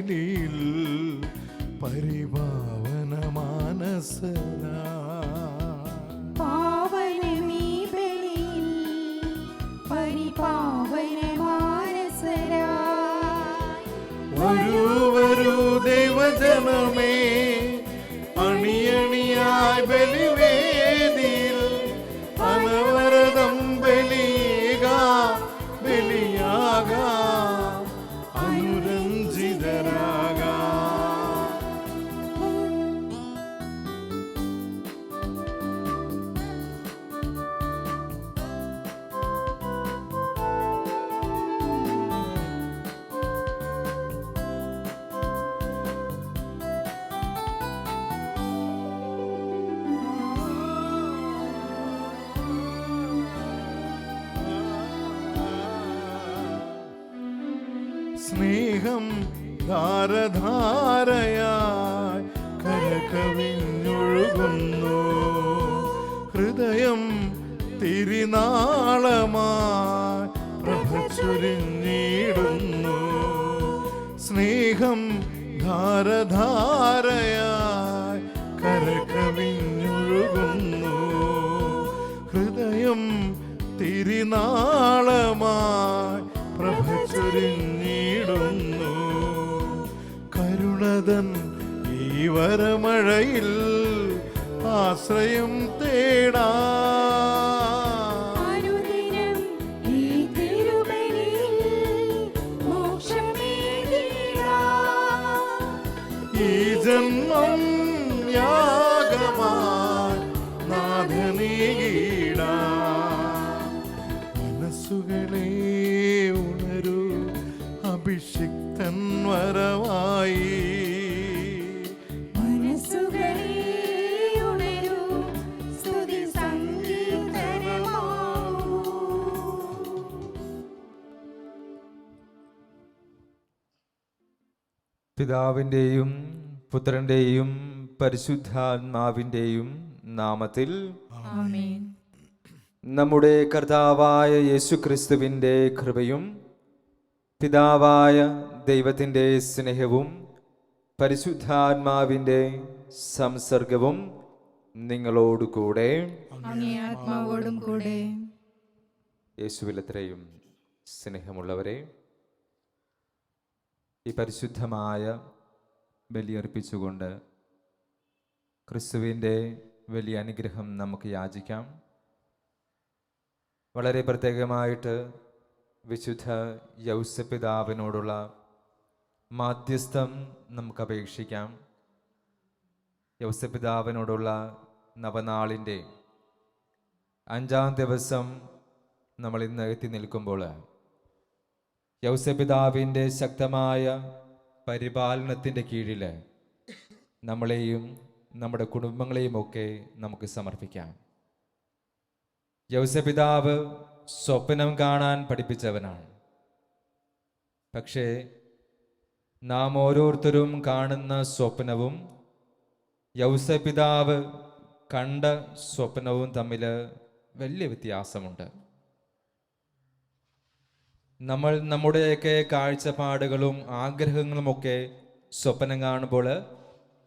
ബലിയിൽ പരിപാവന മാനസനാ. പാവനമീ ബലിയിൽ പരിപാവന മാനസരായി. വരൂ വരൂ ദൈവജനമേ, അണിയണിയായി ബലിവേദിയിൽ അനവരതം ബലിയാകാം അനുരഞ്ജിതരാകാം. സ്നേഹം ധാരധാരയായി കരകവിഞ്ഞൊഴുകുന്നു, ഹൃദയം തിരുനാളമായി പ്രഭ ചൊരിഞ്ഞിടുന്നു. സ്നേഹം ധാരധാരയായി കരകവിഞ്ഞൊഴുകുന്നു, ഹൃദയം തിരുനാളമായി പ്രഭ ചൊരിഞ്ഞിടുന്നു. കരുണതൻ ഈ വരമഴയിൽ ആശ്രയം തേടാ. അനുദിനം ഈ തിരുബലിയിൽ മോക്ഷമേകിടാം. ഈ ജന്മം യാഗമായി നാഥനീടാം. മനസ്സുകളെ ഉണരൂ, അഭിഷിക്തൻ വരവായി. മനസ്സുകളെ ഉണരൂ, സ്തുതി സംഗീതമാകൂ. പിതാവിൻ്റെയും പുത്രൻ്റെയും പരിശുദ്ധാത്മാവിൻ്റെയും നാമത്തിൽ ആമേൻ. നമ്മുടെ കർത്താവായ യേശുക്രിസ്തുവിൻ്റെ കൃപയും പിതാവായ ദൈവത്തിൻ്റെ സ്നേഹവും പരിശുദ്ധാത്മാവിൻ്റെ സംസർഗവും നിങ്ങളോടുകൂടെ. അങ്ങേ ആത്മാവോടും കൂടെ. യേശുവിലത്രയും സ്നേഹമുള്ളവരെ, ഈ പരിശുദ്ധമായ ബലിയർപ്പിച്ചുകൊണ്ട് ക്രിസ്തുവിൻ്റെ വലിയ അനുഗ്രഹം നമുക്ക് യാചിക്കാം. വളരെ പ്രത്യേകമായിട്ട് വിശുദ്ധ യൗസപിതാവിനോടുള്ള മാധ്യസ്ഥം നമുക്ക് അപേക്ഷിക്കാം. യൗസപിതാവിനോടുള്ള നവനാളിൻ്റെ 5-ാം ദിവസം നമ്മൾ ഇന്ന് എത്തി നിൽക്കുമ്പോൾ യൗസപിതാവിൻ്റെ ശക്തമായ പരിപാലനത്തിൻ്റെ കീഴിൽ നമ്മളെയും നമ്മുടെ കുടുംബങ്ങളെയും ഒക്കെ നമുക്ക് സമർപ്പിക്കാം. യൗസപിതാവ് സ്വപ്നം കാണാൻ പഠിപ്പിച്ചവനാണ്. പക്ഷേ നാം ഓരോരുത്തരും കാണുന്ന സ്വപ്നവും യൗസപിതാവ് കണ്ട സ്വപ്നവും തമ്മിൽ വലിയ വ്യത്യാസമുണ്ട്. നമ്മൾ നമ്മുടെയൊക്കെ കാഴ്ചപ്പാടുകളും ആഗ്രഹങ്ങളുമൊക്കെ സ്വപ്നം കാണുമ്പോൾ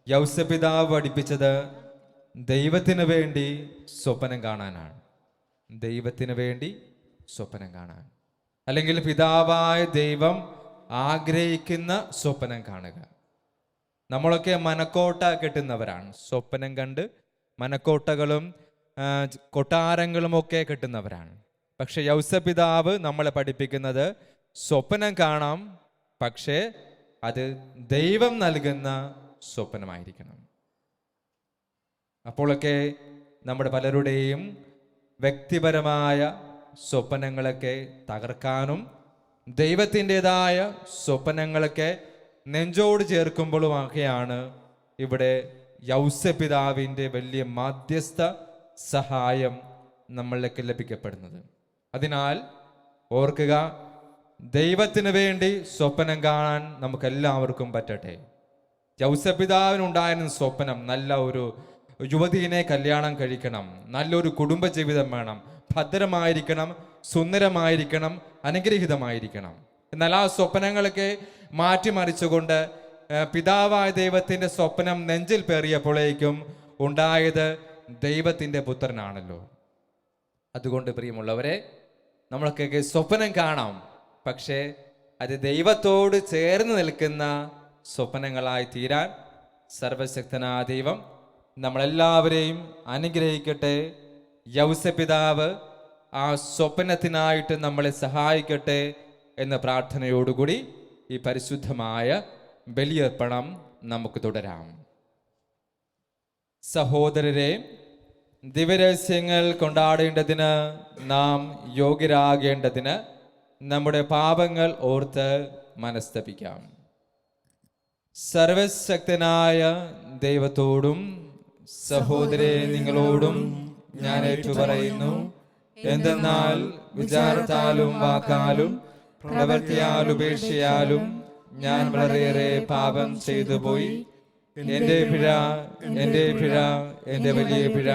യൗസപിതാവ് പഠിപ്പിച്ചത് ദൈവത്തിന് വേണ്ടി സ്വപ്നം കാണാനാണ്. ദൈവത്തിന് വേണ്ടി സ്വപ്നം കാണാൻ, അല്ലെങ്കിൽ പിതാവായ ദൈവം ആഗ്രഹിക്കുന്ന സ്വപ്നം കാണുക. നമ്മളൊക്കെ മനക്കോട്ട കെട്ടുന്നവരാണ്. സ്വപ്നം കണ്ട് മനക്കോട്ടകളും കൊട്ടാരങ്ങളുമൊക്കെ കെട്ടുന്നവരാണ്. പക്ഷെ യൗസപിതാവ് നമ്മളെ പഠിപ്പിക്കുന്നത് സ്വപ്നം കാണാം, പക്ഷേ അത് ദൈവം നൽകുന്ന സ്വപ്നമായിരിക്കണം. അപ്പോഴൊക്കെ നമ്മുടെ പലരുടെയും വ്യക്തിപരമായ സ്വപ്നങ്ങളൊക്കെ തകർക്കാനും ദൈവത്തിൻ്റെതായ സ്വപ്നങ്ങളൊക്കെ നെഞ്ചോട് ചേർക്കുമ്പോഴുമൊക്കെയാണ് ഇവിടെ യൗസപിതാവിൻ്റെ വലിയ മാധ്യസ്ഥ സഹായം നമ്മളിലേക്ക് ലഭിക്കപ്പെടുന്നത്. അതിനാൽ ഓർക്കുക, ദൈവത്തിന് വേണ്ടി സ്വപ്നം കാണാൻ നമുക്കെല്ലാവർക്കും പറ്റട്ടെ. യൗസപിതാവിനുണ്ടായിരുന്ന സ്വപ്നം നല്ല ഒരു യുവതിയെ കല്യാണം കഴിക്കണം, നല്ലൊരു കുടുംബജീവിതം വേണം, ഭദ്രമായിരിക്കണം, സുന്ദരമായിരിക്കണം, അനുഗ്രഹീതമായിരിക്കണം. എന്നാൽ ആ സ്വപ്നങ്ങളൊക്കെ മാറ്റിമറിച്ചുകൊണ്ട് പിതാവായ ദൈവത്തിൻ്റെ സ്വപ്നം നെഞ്ചിൽ പേറിയപ്പോഴേക്കും ഉണ്ടായത് ദൈവത്തിൻ്റെ പുത്രനാണല്ലോ. അതുകൊണ്ട് പ്രിയമുള്ളവരെ, നമ്മളൊക്കെ സ്വപ്നം കാണാം, പക്ഷേ അത് ദൈവത്തോട് ചേർന്ന് നിൽക്കുന്ന സ്വപ്നങ്ങളായി തീരാൻ സർവശക്തനായ ദൈവം നമ്മളെല്ലാവരെയും അനുഗ്രഹിക്കട്ടെ. യൗസപിതാവ് ആ സ്വപ്നത്തിനായിട്ട് നമ്മളെ സഹായിക്കട്ടെ എന്ന പ്രാർത്ഥനയോടുകൂടി ഈ പരിശുദ്ധമായ ബലിയർപ്പണം നമുക്ക് തുടരാം. സഹോദരരെ, ദിവരഹസ്യങ്ങൾ കൊണ്ടാടേണ്ടതിന് നാം യോഗ്യരാകേണ്ടതിന് നമ്മുടെ പാപങ്ങൾ ഓർത്ത് മനസ്തപിക്കാം. സർവശക്തനായ ദൈവത്തോടും സഹോദരരെ നിങ്ങളോടും ഞാൻ ഏറ്റുപറയുന്നു, എന്തെന്നാൽ വിചാരത്താലും വാക്കാലും പ്രവൃത്തിയാലും ഉപേക്ഷയാലും ഞാൻ വളരെയേറെ പാപം ചെയ്തു പോയി. എൻ്റെ പിഴ, എൻ്റെ വലിയ പിഴ.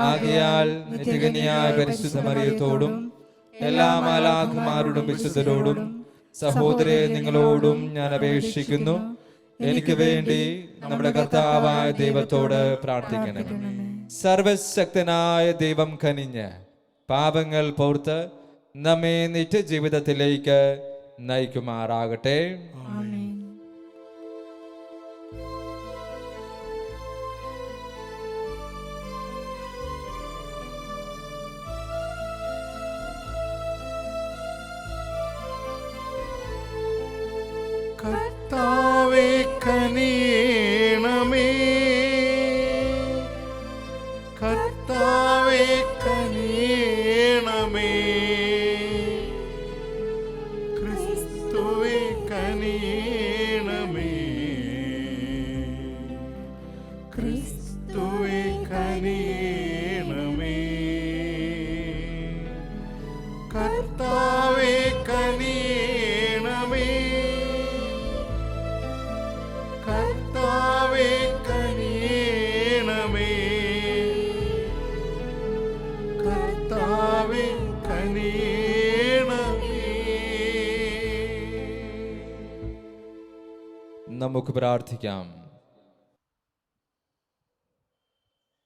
ആകയാൽ നിത്യകന്യായ പരിശുദ്ധ മറിയത്തോടും എല്ലാ മാലാഖമാരോടും വിശുദ്ധരോടും സഹോദരരെ നിങ്ങളോടും ഞാൻ അപേക്ഷിക്കുന്നു, എനിക്ക് വേണ്ടി നമ്മുടെ കർത്താവായ ദൈവത്തോട് പ്രാർത്ഥിക്കണം. സർവശക്തനായ ദൈവം കനിഞ്ഞ് പാപങ്ങൾ പോർത്ത് നമ്മെ നിത്യജീവിതത്തിലേക്ക് നയിക്കുമാറാകട്ടെ. കർത്താവേ കനിയണമേ, കർത്താവേ കനിയണമേ, ക്രിസ്തുവേ കനിയണമേ, ക്രിസ്തുവേ കനിയണമേ, കർത്താവേ കനിയണമേ, കർത്താവേ കനിയണമേ, കർത്താവേ കനിയണമേ. നമുക്ക് പ്രാർത്ഥിക്കാം.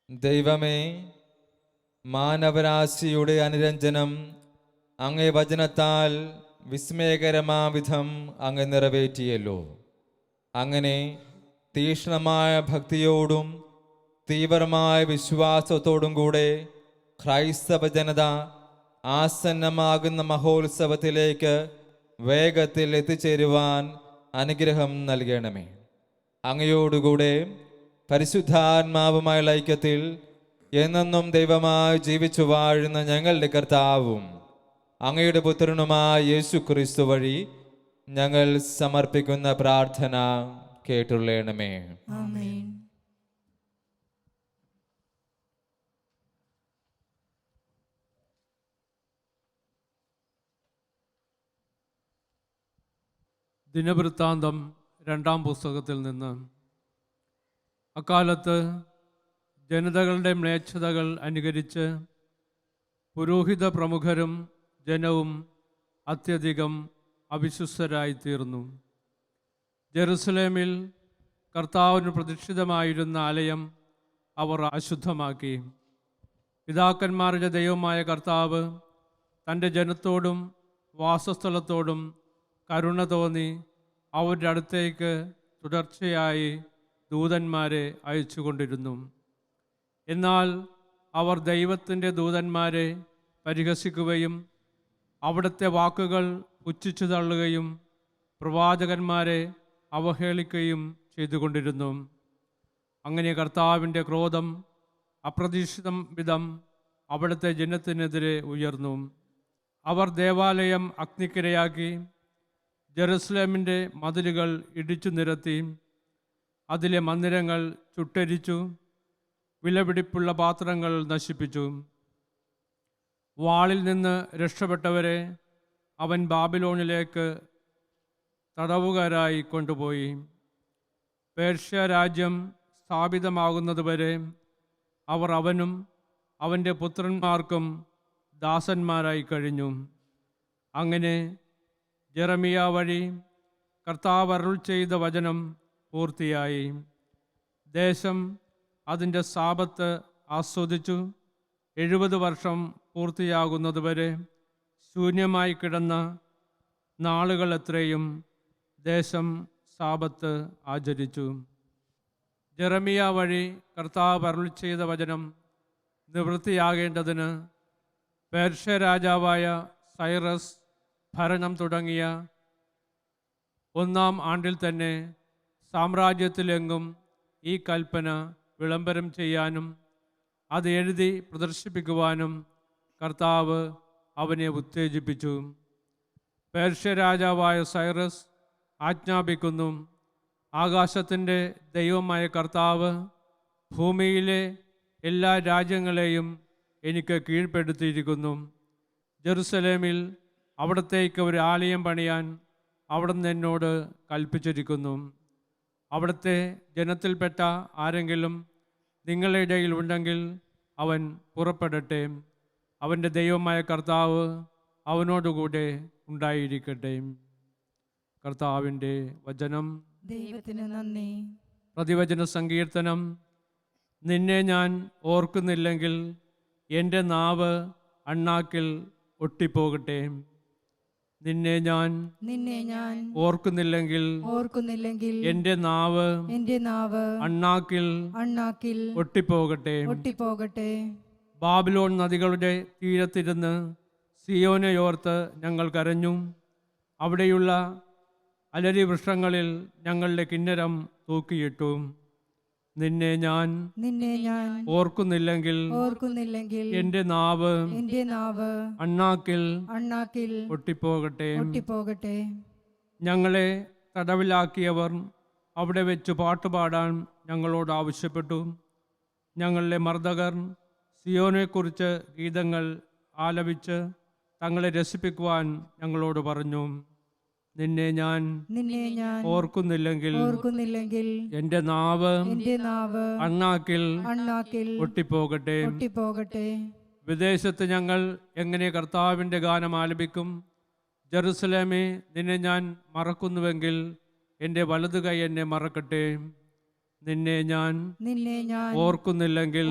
ദൈവമേ, മാനവരാശിയുടെ അനുരഞ്ജനം അങ്ങേ വചനത്താൽ വിസ്മയകരമാവിധം അങ്ങ് നിറവേറ്റിയല്ലോ. അങ്ങനെ തീക്ഷ്ണമായ ഭക്തിയോടും തീവ്രമായ വിശ്വാസത്തോടും കൂടെ ക്രൈസ്തവ ജനത ആസന്നമാകുന്ന മഹോത്സവത്തിലേക്ക് വേഗത്തിൽ എത്തിച്ചേരുവാൻ അനുഗ്രഹം നൽകണമേ. അങ്ങയോടുകൂടെ പരിശുദ്ധാത്മാവുമായുള്ള ഐക്യത്തിൽ എന്നെന്നും ദൈവമായി ജീവിച്ചു വാഴുന്ന ഞങ്ങളുടെ കർത്താവും അങ്ങയുടെ പുത്രനുമായ യേശു ക്രിസ്തു വഴി ഞങ്ങൾ സമർപ്പിക്കുന്ന പ്രാർത്ഥന കേട്ടുള്ളണമേ. ആമേൻ. ദിനവൃത്താന്തം 2-ാം പുസ്തകത്തിൽ നിന്ന്. അക്കാലത്ത് ജനതകളുടെ മ്ലേച്ഛതകൾ അനുകരിച്ച് പുരോഹിത പ്രമുഖരും ജനവും അത്യധികം അവിശ്വസ്തരായിത്തീർന്നു. ജെറുസലേമിൽ കർത്താവിന് പ്രതിഷ്ഠിതമായിരുന്ന ആലയം അവർ അശുദ്ധമാക്കി. പിതാക്കന്മാരുടെ ദൈവമായ കർത്താവ് തൻ്റെ ജനത്തോടും വാസസ്ഥലത്തോടും കരുണ തോന്നി അവരുടെ അടുത്തേക്ക് തുടർച്ചയായി ദൂതന്മാരെ അയച്ചുകൊണ്ടിരുന്നു. എന്നാൽ അവർ ദൈവത്തിൻ്റെ ദൂതന്മാരെ പരിഹസിക്കുകയും അവിടുത്തെ വാക്കുകൾ പുച്ഛിച്ചു തള്ളുകയും പ്രവാചകന്മാരെ അവഹേളിക്കുകയും ചെയ്തുകൊണ്ടിരുന്നു. അങ്ങനെ കർത്താവിൻ്റെ ക്രോധം അപ്രതീക്ഷിതം വിധം അവിടുത്തെ ജനത്തിനെതിരെ ഉയർന്നു. അവർ ദേവാലയം അഗ്നിക്കിരയാക്കി, ജെറുസലേമിൻ്റെ മതിലുകൾ ഇടിച്ചു നിരത്തി, അതിലെ മന്ദിരങ്ങൾ ചുട്ടരിച്ചു, വിലപിടിപ്പുള്ള പാത്രങ്ങൾ നശിപ്പിച്ചു. വാളിൽ നിന്ന് രക്ഷപ്പെട്ടവരെ അവൻ ബാബിലോണിലേക്ക് തടവുകാരായി കൊണ്ടുപോയി. പേർഷ്യ രാജ്യം സ്ഥാപിതമാകുന്നതുവരെ അവർ അവനും അവൻ്റെ പുത്രന്മാർക്കും ദാസന്മാരായി കഴിഞ്ഞു. അങ്ങനെ ജെറമിയ വഴി കർത്താവ് അരുൾ ചെയ്ത വചനം പൂർത്തിയായി. ദേശം അതിൻ്റെ സാപത്ത് ആസ്വദിച്ചു. 70 വർഷം പൂർത്തിയാകുന്നതുവരെ ശൂന്യമായി കിടന്ന നാളുകൾ എത്രയും ദേശം സാപത്ത് ആചരിച്ചു. ജെറമിയ വഴി കർത്താവ് അരുൾ ചെയ്ത വചനം നിവൃത്തിയാകേണ്ടതിന് പേർഷ്യ രാജാവായ സൈറസ് ഭരണം തുടങ്ങിയ 1-ാം ആണ്ടിൽ തന്നെ സാമ്രാജ്യത്തിലെങ്ങും ഈ കൽപ്പന വിളംബരം ചെയ്യാനും അത് എഴുതി പ്രദർശിപ്പിക്കുവാനും കർത്താവ് അവനെ ഉത്തേജിപ്പിച്ചു. പേർഷ്യ രാജാവായ സൈറസ് ആജ്ഞാപിക്കുന്നു, ആകാശത്തിൻ്റെ ദൈവമായ കർത്താവ് ഭൂമിയിലെ എല്ലാ രാജ്യങ്ങളെയും എനിക്ക് കീഴ്പ്പെടുത്തിയിരിക്കുന്നു. ജെറുസലേമിൽ അവിടത്തേക്ക് ഒരു ആലയം പണിയാൻ അവിടുന്ന് എന്നോട് കൽപ്പിച്ചിരിക്കുന്നു. അവിടുത്തെ ജനത്തിൽപ്പെട്ട ആരെങ്കിലും നിങ്ങളുടെ ഇടയിൽ ഉണ്ടെങ്കിൽ അവൻ പുറപ്പെടട്ടെ. അവൻ്റെ ദൈവമായ കർത്താവ് അവനോടുകൂടെ ഉണ്ടായിരിക്കട്ടെ. കർത്താവിൻ്റെ വചനം. ദൈവത്തിന് നന്ദി. പ്രതിവചന സങ്കീർത്തനം. നിന്നെ ഞാൻ ഓർക്കുന്നില്ലെങ്കിൽ എൻ്റെ നാവ് അണ്ണാക്കിൽ ഒട്ടിപ്പോകട്ടെ. നിന്നെ ഞാൻ ഓർക്കുന്നില്ലെങ്കിൽ എൻ്റെ നാവ് അണ്ണാക്കിൽ ഒട്ടിപ്പോകട്ടെ. ബാബിലോൺ നദികളുടെ തീരത്തിരുന്ന് സിയോനെയോർത്ത് ഞങ്ങൾ കരഞ്ഞു. അവിടെയുള്ള അലരി വൃക്ഷങ്ങളിൽ ഞങ്ങളുടെ കിന്നരം തൂക്കിയിട്ടു. നിന്നെ ഞാൻ ഓർക്കുന്നില്ലെങ്കിൽ എൻ്റെ നാവ് അണ്ണാക്കിൽ ഒട്ടിപ്പോകട്ടെ. ഞങ്ങളെ തടവിലാക്കിയവർ അവിടെ വെച്ച് പാട്ടുപാടാൻ ഞങ്ങളോട് ആവശ്യപ്പെട്ടു. ഞങ്ങളുടെ മർദ്ദകർ സിയോനെക്കുറിച്ച് ഗീതങ്ങൾ ആലപിച്ച് തങ്ങളെ രസിപ്പിക്കുവാൻ ഞങ്ങളോട് പറഞ്ഞു. നിന്നെ ഞാൻ ഓർക്കുന്നില്ലെങ്കിൽ എൻ്റെ നാവ് അണ്ണാക്കിൽ ഒട്ടിപ്പോകട്ടെ. വിദേശത്ത് ഞങ്ങൾ എങ്ങനെ കർത്താവിൻ്റെ ഗാനം ആലപിക്കും? ജെറുസലേമേ, നിന്നെ ഞാൻ മറക്കുന്നുവെങ്കിൽ എൻ്റെ വലതു കൈ എന്നെ മറക്കട്ടെ. നിന്നെ ഞാൻ ഓർക്കുന്നില്ലെങ്കിൽ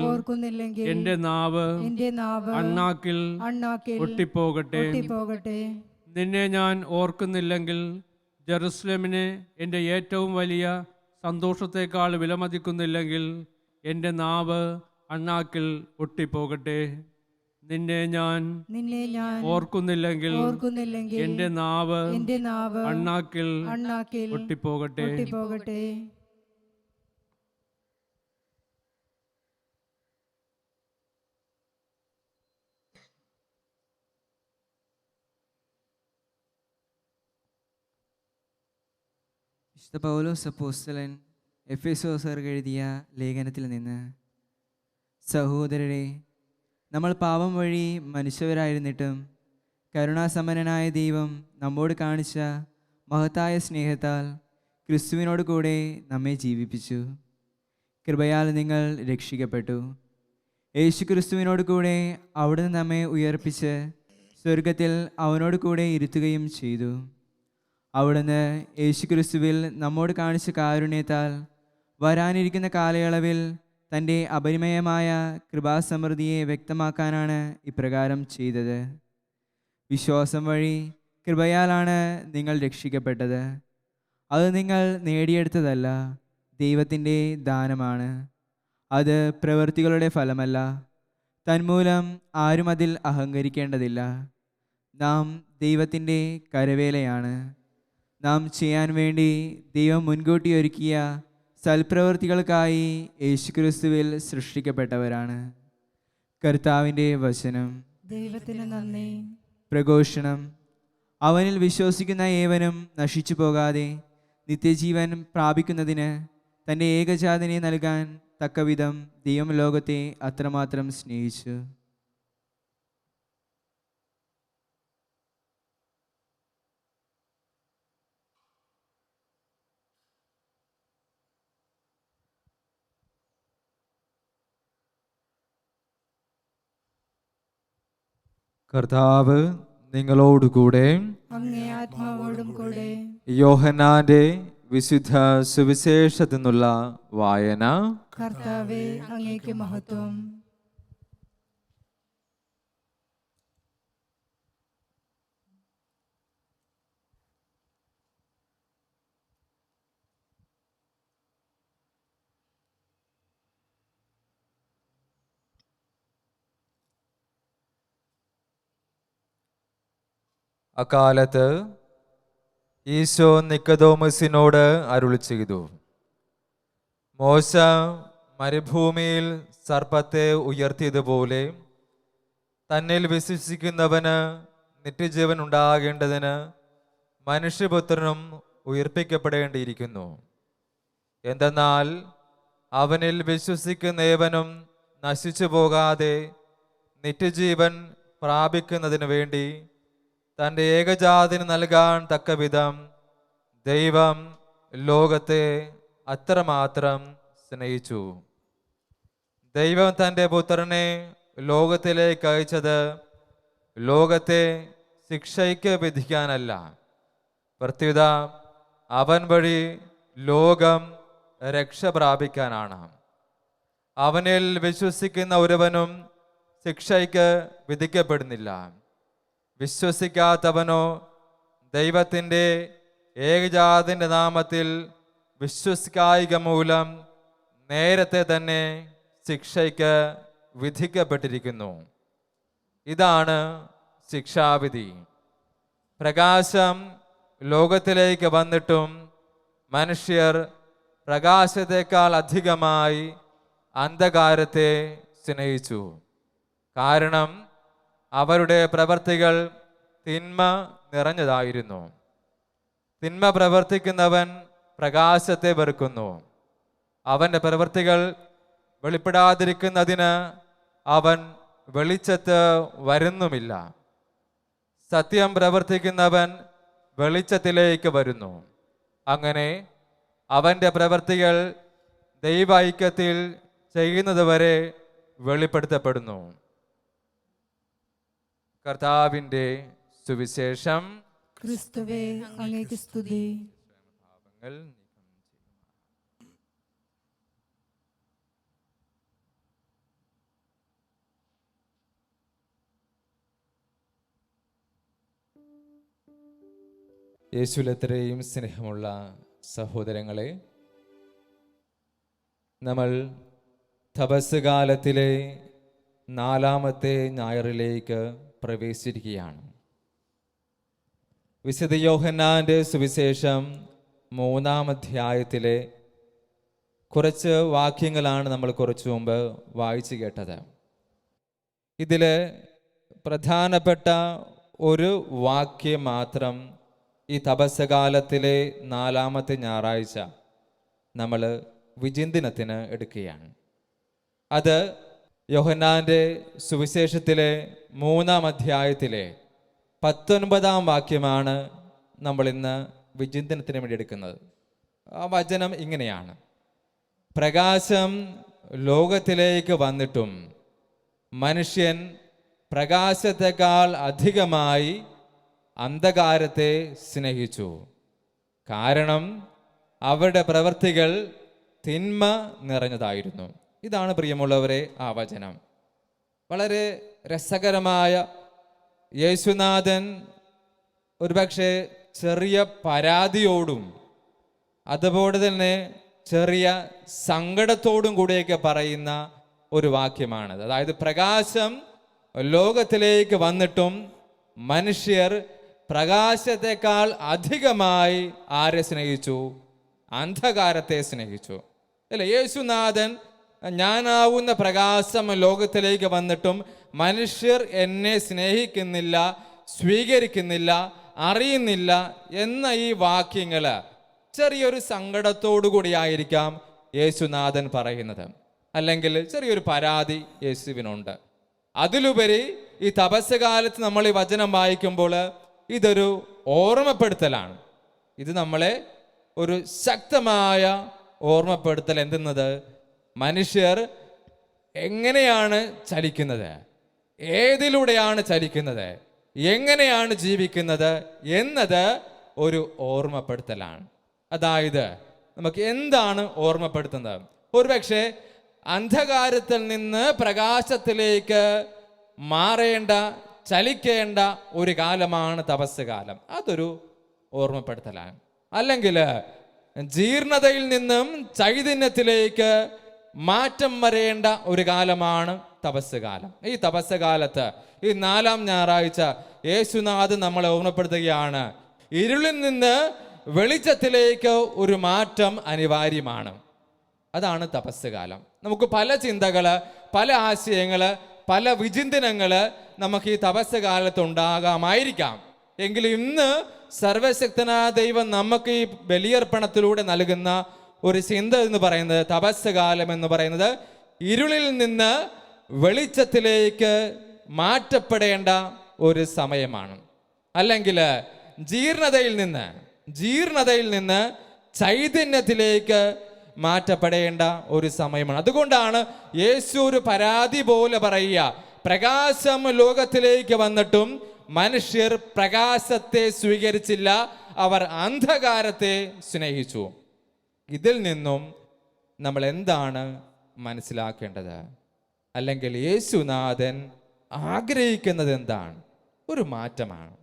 എൻ്റെ നാവ് അണ്ണാക്കിൽ ഒട്ടിപ്പോകട്ടെ. നിന്നെ ഞാൻ ഓർക്കുന്നില്ലെങ്കിൽ ജെറുസലേമിനെ എൻ്റെ ഏറ്റവും വലിയ സന്തോഷത്തേക്കാൾ വിലമതിക്കുന്നില്ലെങ്കിൽ എൻ്റെ നാവ് അണ്ണാക്കിൽ ഒട്ടിപ്പോകട്ടെ. നിന്നെ ഞാൻ ഓർക്കുന്നില്ലെങ്കിൽ എൻ്റെ നാവ് അണ്ണാക്കിൽ ഒട്ടിപ്പോകട്ടെ. വിശുദ്ധ പൗലോസ് അപ്പോസ്തലൻ എഫെസോസർക്ക് എഴുതിയ ലേഖനത്തിൽ നിന്ന്, സഹോദരരെ, നമ്മൾ പാപം വഴി മനുഷ്യരായിരുന്നിട്ടും കരുണാസമ്പന്നനായ ദൈവം നമ്മോട് കാണിച്ച മഹത്തായ സ്നേഹത്താൽ ക്രിസ്തുവിനോട് കൂടെ നമ്മെ ജീവിപ്പിച്ചു. കൃപയാൽ നിങ്ങൾ രക്ഷിക്കപ്പെട്ടു. യേശു ക്രിസ്തുവിനോട് കൂടെ അവിടുന്ന് നമ്മെ ഉയർപ്പിച്ച് സ്വർഗത്തിൽ അവനോട് കൂടെ ഇരുത്തുകയും ചെയ്തു. അവിടുന്ന് യേശുക്രിസ്തുവിൽ നമ്മോട് കാണിച്ച കാരുണ്യത്താൽ വരാനിരിക്കുന്ന കാലയളവിൽ തൻ്റെ അപരിമയമായ കൃപാസമൃദ്ധിയെ വ്യക്തമാക്കാനാണ് ഇപ്രകാരം ചെയ്തത്. വിശ്വാസം വഴി കൃപയാലാണ് നിങ്ങൾ രക്ഷിക്കപ്പെട്ടത്. അത് നിങ്ങൾ നേടിയെടുത്തതല്ല, ദൈവത്തിൻ്റെ ദാനമാണ്. അത് പ്രവൃത്തികളുടെ ഫലമല്ല. തന്മൂലം ആരും അതിൽ അഹങ്കരിക്കേണ്ടതില്ല. നാം ദൈവത്തിൻ്റെ കരവേലയാണ്. നാം ചെയ്യാൻ വേണ്ടി ദൈവം മുൻകൂട്ടി ഒരുക്കിയ സൽപ്രവൃത്തികൾക്കായി യേശുക്രിസ്തുവിൽ സൃഷ്ടിക്കപ്പെട്ടവരാണ്. കർത്താവിൻ്റെ വചനം. ദൈവത്തിന് നന്ദി. പ്രഘോഷണം. അവനിൽ വിശ്വസിക്കുന്ന ഏവനും നശിച്ചു പോകാതെ നിത്യജീവൻ പ്രാപിക്കുന്നതിന് തൻ്റെ ഏകജാതനെ നൽകാൻ തക്കവിധം ദൈവം ലോകത്തെ അത്രമാത്രം സ്നേഹിച്ചു. കർത്താവ് നിങ്ങളോടുകൂടെ. അങ്ങേ ആത്മാവോടും കൂടെ. യോഹന്നാന്റെ വിശുദ്ധ സുവിശേഷത്തിൽ നിന്നുള്ള വായന. കർത്താവേ, അങ്ങേക്ക് മഹത്വം. അക്കാലത്ത് ഈശോ നിക്കോദോമസിനോട് അരുളി ചെയ്തു, മോശ മരുഭൂമിയിൽ സർപ്പത്തെ ഉയർത്തിയതുപോലെ തന്നിൽ വിശ്വസിക്കുന്നവന് നിത്യജീവൻ ഉണ്ടാകേണ്ടതിന് മനുഷ്യപുത്രനും ഉയർപ്പിക്കപ്പെടേണ്ടിയിരിക്കുന്നു. എന്തെന്നാൽ അവനിൽ വിശ്വസിക്കുന്ന ഏവനും നശിച്ചു പോകാതെ നിത്യജീവൻ പ്രാപിക്കുന്നതിന് വേണ്ടി തൻ്റെ ഏകജാതിന് നൽകാൻ തക്കവിധം ദൈവം ലോകത്തെ അത്രമാത്രം സ്നേഹിച്ചു. ദൈവം തൻ്റെ പുത്രനെ ലോകത്തിലേക്ക് അയച്ചത് ലോകത്തെ ശിക്ഷയ്ക്ക് വിധിക്കാനല്ല, പ്രത്യുത അവൻ വഴി ലോകം രക്ഷ പ്രാപിക്കാനാണ്. അവനിൽ വിശ്വസിക്കുന്ന ഒരുവനും ശിക്ഷയ്ക്ക് വിധിക്കപ്പെടുന്നില്ല. വിശ്വസിക്കാത്തവനോ ദൈവത്തിൻ്റെ ഏകജാതിൻ്റെ നാമത്തിൽ വിശ്വസിക്കായിക മൂലം നേരത്തെ തന്നെ ശിക്ഷയ്ക്ക് വിധിക്കപ്പെട്ടിരിക്കുന്നു. ഇതാണ് ശിക്ഷാവിധി. പ്രകാശം ലോകത്തിലേക്ക് വന്നിട്ടും മനുഷ്യർ പ്രകാശത്തേക്കാൾ അധികമായി അന്ധകാരത്തെ സ്നേഹിച്ചു. കാരണം അവരുടെ പ്രവർത്തികൾ തിന്മ നിറഞ്ഞതായിരുന്നു. തിന്മ പ്രവർത്തിക്കുന്നവൻ പ്രകാശത്തെ വെറുക്കുന്നു. അവൻ്റെ പ്രവൃത്തികൾ വെളിപ്പെടാതിരിക്കുന്നതിന് അവൻ വെളിച്ചത്ത് വരുന്നുമില്ല. സത്യം പ്രവർത്തിക്കുന്നവൻ വെളിച്ചത്തിലേക്ക് വരുന്നു. അങ്ങനെ അവൻ്റെ പ്രവൃത്തികൾ ദൈവ ഐക്യത്തിൽ ചെയ്യുന്നതുവരെ വെളിപ്പെടുത്തപ്പെടുന്നു. കർത്താവിൻ്റെ സുവിശേഷം. ക്രിസ്തുവേ, അങ്ങേക്ക് സ്തുതി. യേശുവിലെത്രയും സ്നേഹമുള്ള സഹോദരങ്ങളെ, നമ്മൾ തപസ് കാലത്തിലെ 4-ാമത്തെ ഞായറിലേക്ക് പ്രവേശിച്ചിരിക്കുകയാണ്. വിശുദ്ധ യോഹന്നാന്റെ സുവിശേഷം 3-ാം അധ്യായത്തിലെ കുറച്ച് വാക്യങ്ങളാണ് നമ്മൾ കുറച്ചു മുമ്പ് വായിച്ചു കേട്ടത്. ഇതിൽ പ്രധാനപ്പെട്ട ഒരു വാക്യം മാത്രം ഈ തപസ്സകാലത്തിലെ 4-ാമത്തെ ഞായറാഴ്ച നമ്മൾ വിചിന്തനത്തിന് എടുക്കുകയാണ്. അത് യോഹന്നാന്റെ സുവിശേഷത്തിലെ 3-ാം അധ്യായത്തിലെ 19-ാം വാക്യമാണ് നമ്മൾ ഇന്ന് വിചിന്തനത്തിന് വേണ്ടി എടുക്കുന്നത്. ആ വചനം ഇങ്ങനെയാണ്: പ്രകാശം ലോകത്തിലേക്ക് വന്നിട്ടും മനുഷ്യൻ പ്രകാശത്തെക്കാൾ അധികമായി അന്ധകാരത്തെ സ്നേഹിച്ചു. കാരണം അവരുടെ പ്രവൃത്തികൾ തിന്മ നിറഞ്ഞതായിരുന്നു. ഇതാണ് പ്രിയമുള്ളവരെ ആ വചനം. വളരെ രസകരമായ, യേശുനാഥൻ ഒരുപക്ഷെ ചെറിയ പരാതിയോടും അതുപോലെ തന്നെ ചെറിയ സങ്കടത്തോടും കൂടെയൊക്കെ പറയുന്ന ഒരു വാക്യമാണത്. അതായത് പ്രകാശം ലോകത്തിലേക്ക് വന്നിട്ടും മനുഷ്യർ പ്രകാശത്തെക്കാൾ അധികമായി ആരെ സ്നേഹിച്ചു? അന്ധകാരത്തെ സ്നേഹിച്ചു. അല്ല, യേശുനാഥൻ ഞാനാവുന്ന പ്രകാശം ലോകത്തിലേക്ക് വന്നിട്ടും മനുഷ്യർ എന്നെ സ്നേഹിക്കുന്നില്ല, സ്വീകരിക്കുന്നില്ല, അറിയുന്നില്ല എന്ന ഈ വാക്യങ്ങൾ ചെറിയൊരു സങ്കടത്തോടു കൂടിയായിരിക്കാം യേശുനാഥൻ പറയുന്നത്. അല്ലെങ്കിൽ ചെറിയൊരു പരാതി യേശുവിനുണ്ട്. അതിലുപരി ഈ തപസ് കാലത്ത് നമ്മൾ ഈ വചനം വായിക്കുമ്പോൾ ഇതൊരു ഓർമ്മപ്പെടുത്തലാണ്. ഇത് നമ്മളെ ഒരു ശക്തമായ ഓർമ്മപ്പെടുത്തൽ. എന്തെന്നത്? മനുഷ്യർ എങ്ങനെയാണ് ചലിക്കുന്നത്, ഏതിലൂടെയാണ് ചലിക്കുന്നത്, എങ്ങനെയാണ് ജീവിക്കുന്നത് എന്നത് ഒരു ഓർമ്മപ്പെടുത്തലാണ്. അതായത് നമുക്ക് എന്താണ് ഓർമ്മപ്പെടുത്തുന്നത്? ഒരുപക്ഷെ അന്ധകാരത്തിൽ നിന്ന് പ്രകാശത്തിലേക്ക് മാറേണ്ട, ചലിക്കേണ്ട ഒരു കാലമാണ് തപസ് കാലം. അതൊരു ഓർമ്മപ്പെടുത്തലാണ്. അല്ലെങ്കിൽ ജീർണതയിൽ നിന്നും ചൈതന്യത്തിലേക്ക് മാറ്റം വരേണ്ട ഒരു കാലമാണ് തപസ് കാലം. ഈ തപസ് കാലത്ത് ഈ 4-ാം ഞായറാഴ്ച യേശുനാഥൻ നമ്മളെ ഓർമ്മപ്പെടുത്തുകയാണ്, ഇരുളിൽ നിന്ന് വെളിച്ചത്തിലേക്ക് ഒരു മാറ്റം അനിവാര്യമാണ്. അതാണ് തപസ് കാലം. നമുക്ക് പല ചിന്തകള്, പല ആശയങ്ങള്, പല വിചിന്തനങ്ങള് നമുക്ക് ഈ തപസ് കാലത്ത് ഉണ്ടാകാമായിരിക്കാം. എങ്കിലും ഇന്ന് സർവശക്തനായ ദൈവം നമുക്ക് ഈ ബലിയർപ്പണത്തിലൂടെ നൽകുന്ന ഒരു ചിന്ത എന്ന് പറയുന്നത്, തപസ് കാലം എന്ന് പറയുന്നത് ഇരുളിൽ നിന്ന് വെളിച്ചത്തിലേക്ക് മാറ്റപ്പെടേണ്ട ഒരു സമയമാണ്. അല്ലെങ്കിൽ ജീർണതയിൽ നിന്ന് ചൈതന്യത്തിലേക്ക് മാറ്റപ്പെടേണ്ട ഒരു സമയമാണ്. അതുകൊണ്ടാണ് യേശു ഒരു പരാതി പോലെ പറയുക, പ്രകാശം ലോകത്തിലേക്ക് വന്നിട്ടും മനുഷ്യർ പ്രകാശത്തെ സ്വീകരിച്ചില്ല, അവർ അന്ധകാരത്തെ സ്നേഹിച്ചു. ഇതിൽ നിന്നും നമ്മൾ എന്താണ് മനസ്സിലാക്കേണ്ടത്? അല്ലെങ്കിൽ യേശുനാഥൻ ആഗ്രഹിക്കുന്നത് എന്താണ്? ഒരു മാറ്റമാണ്.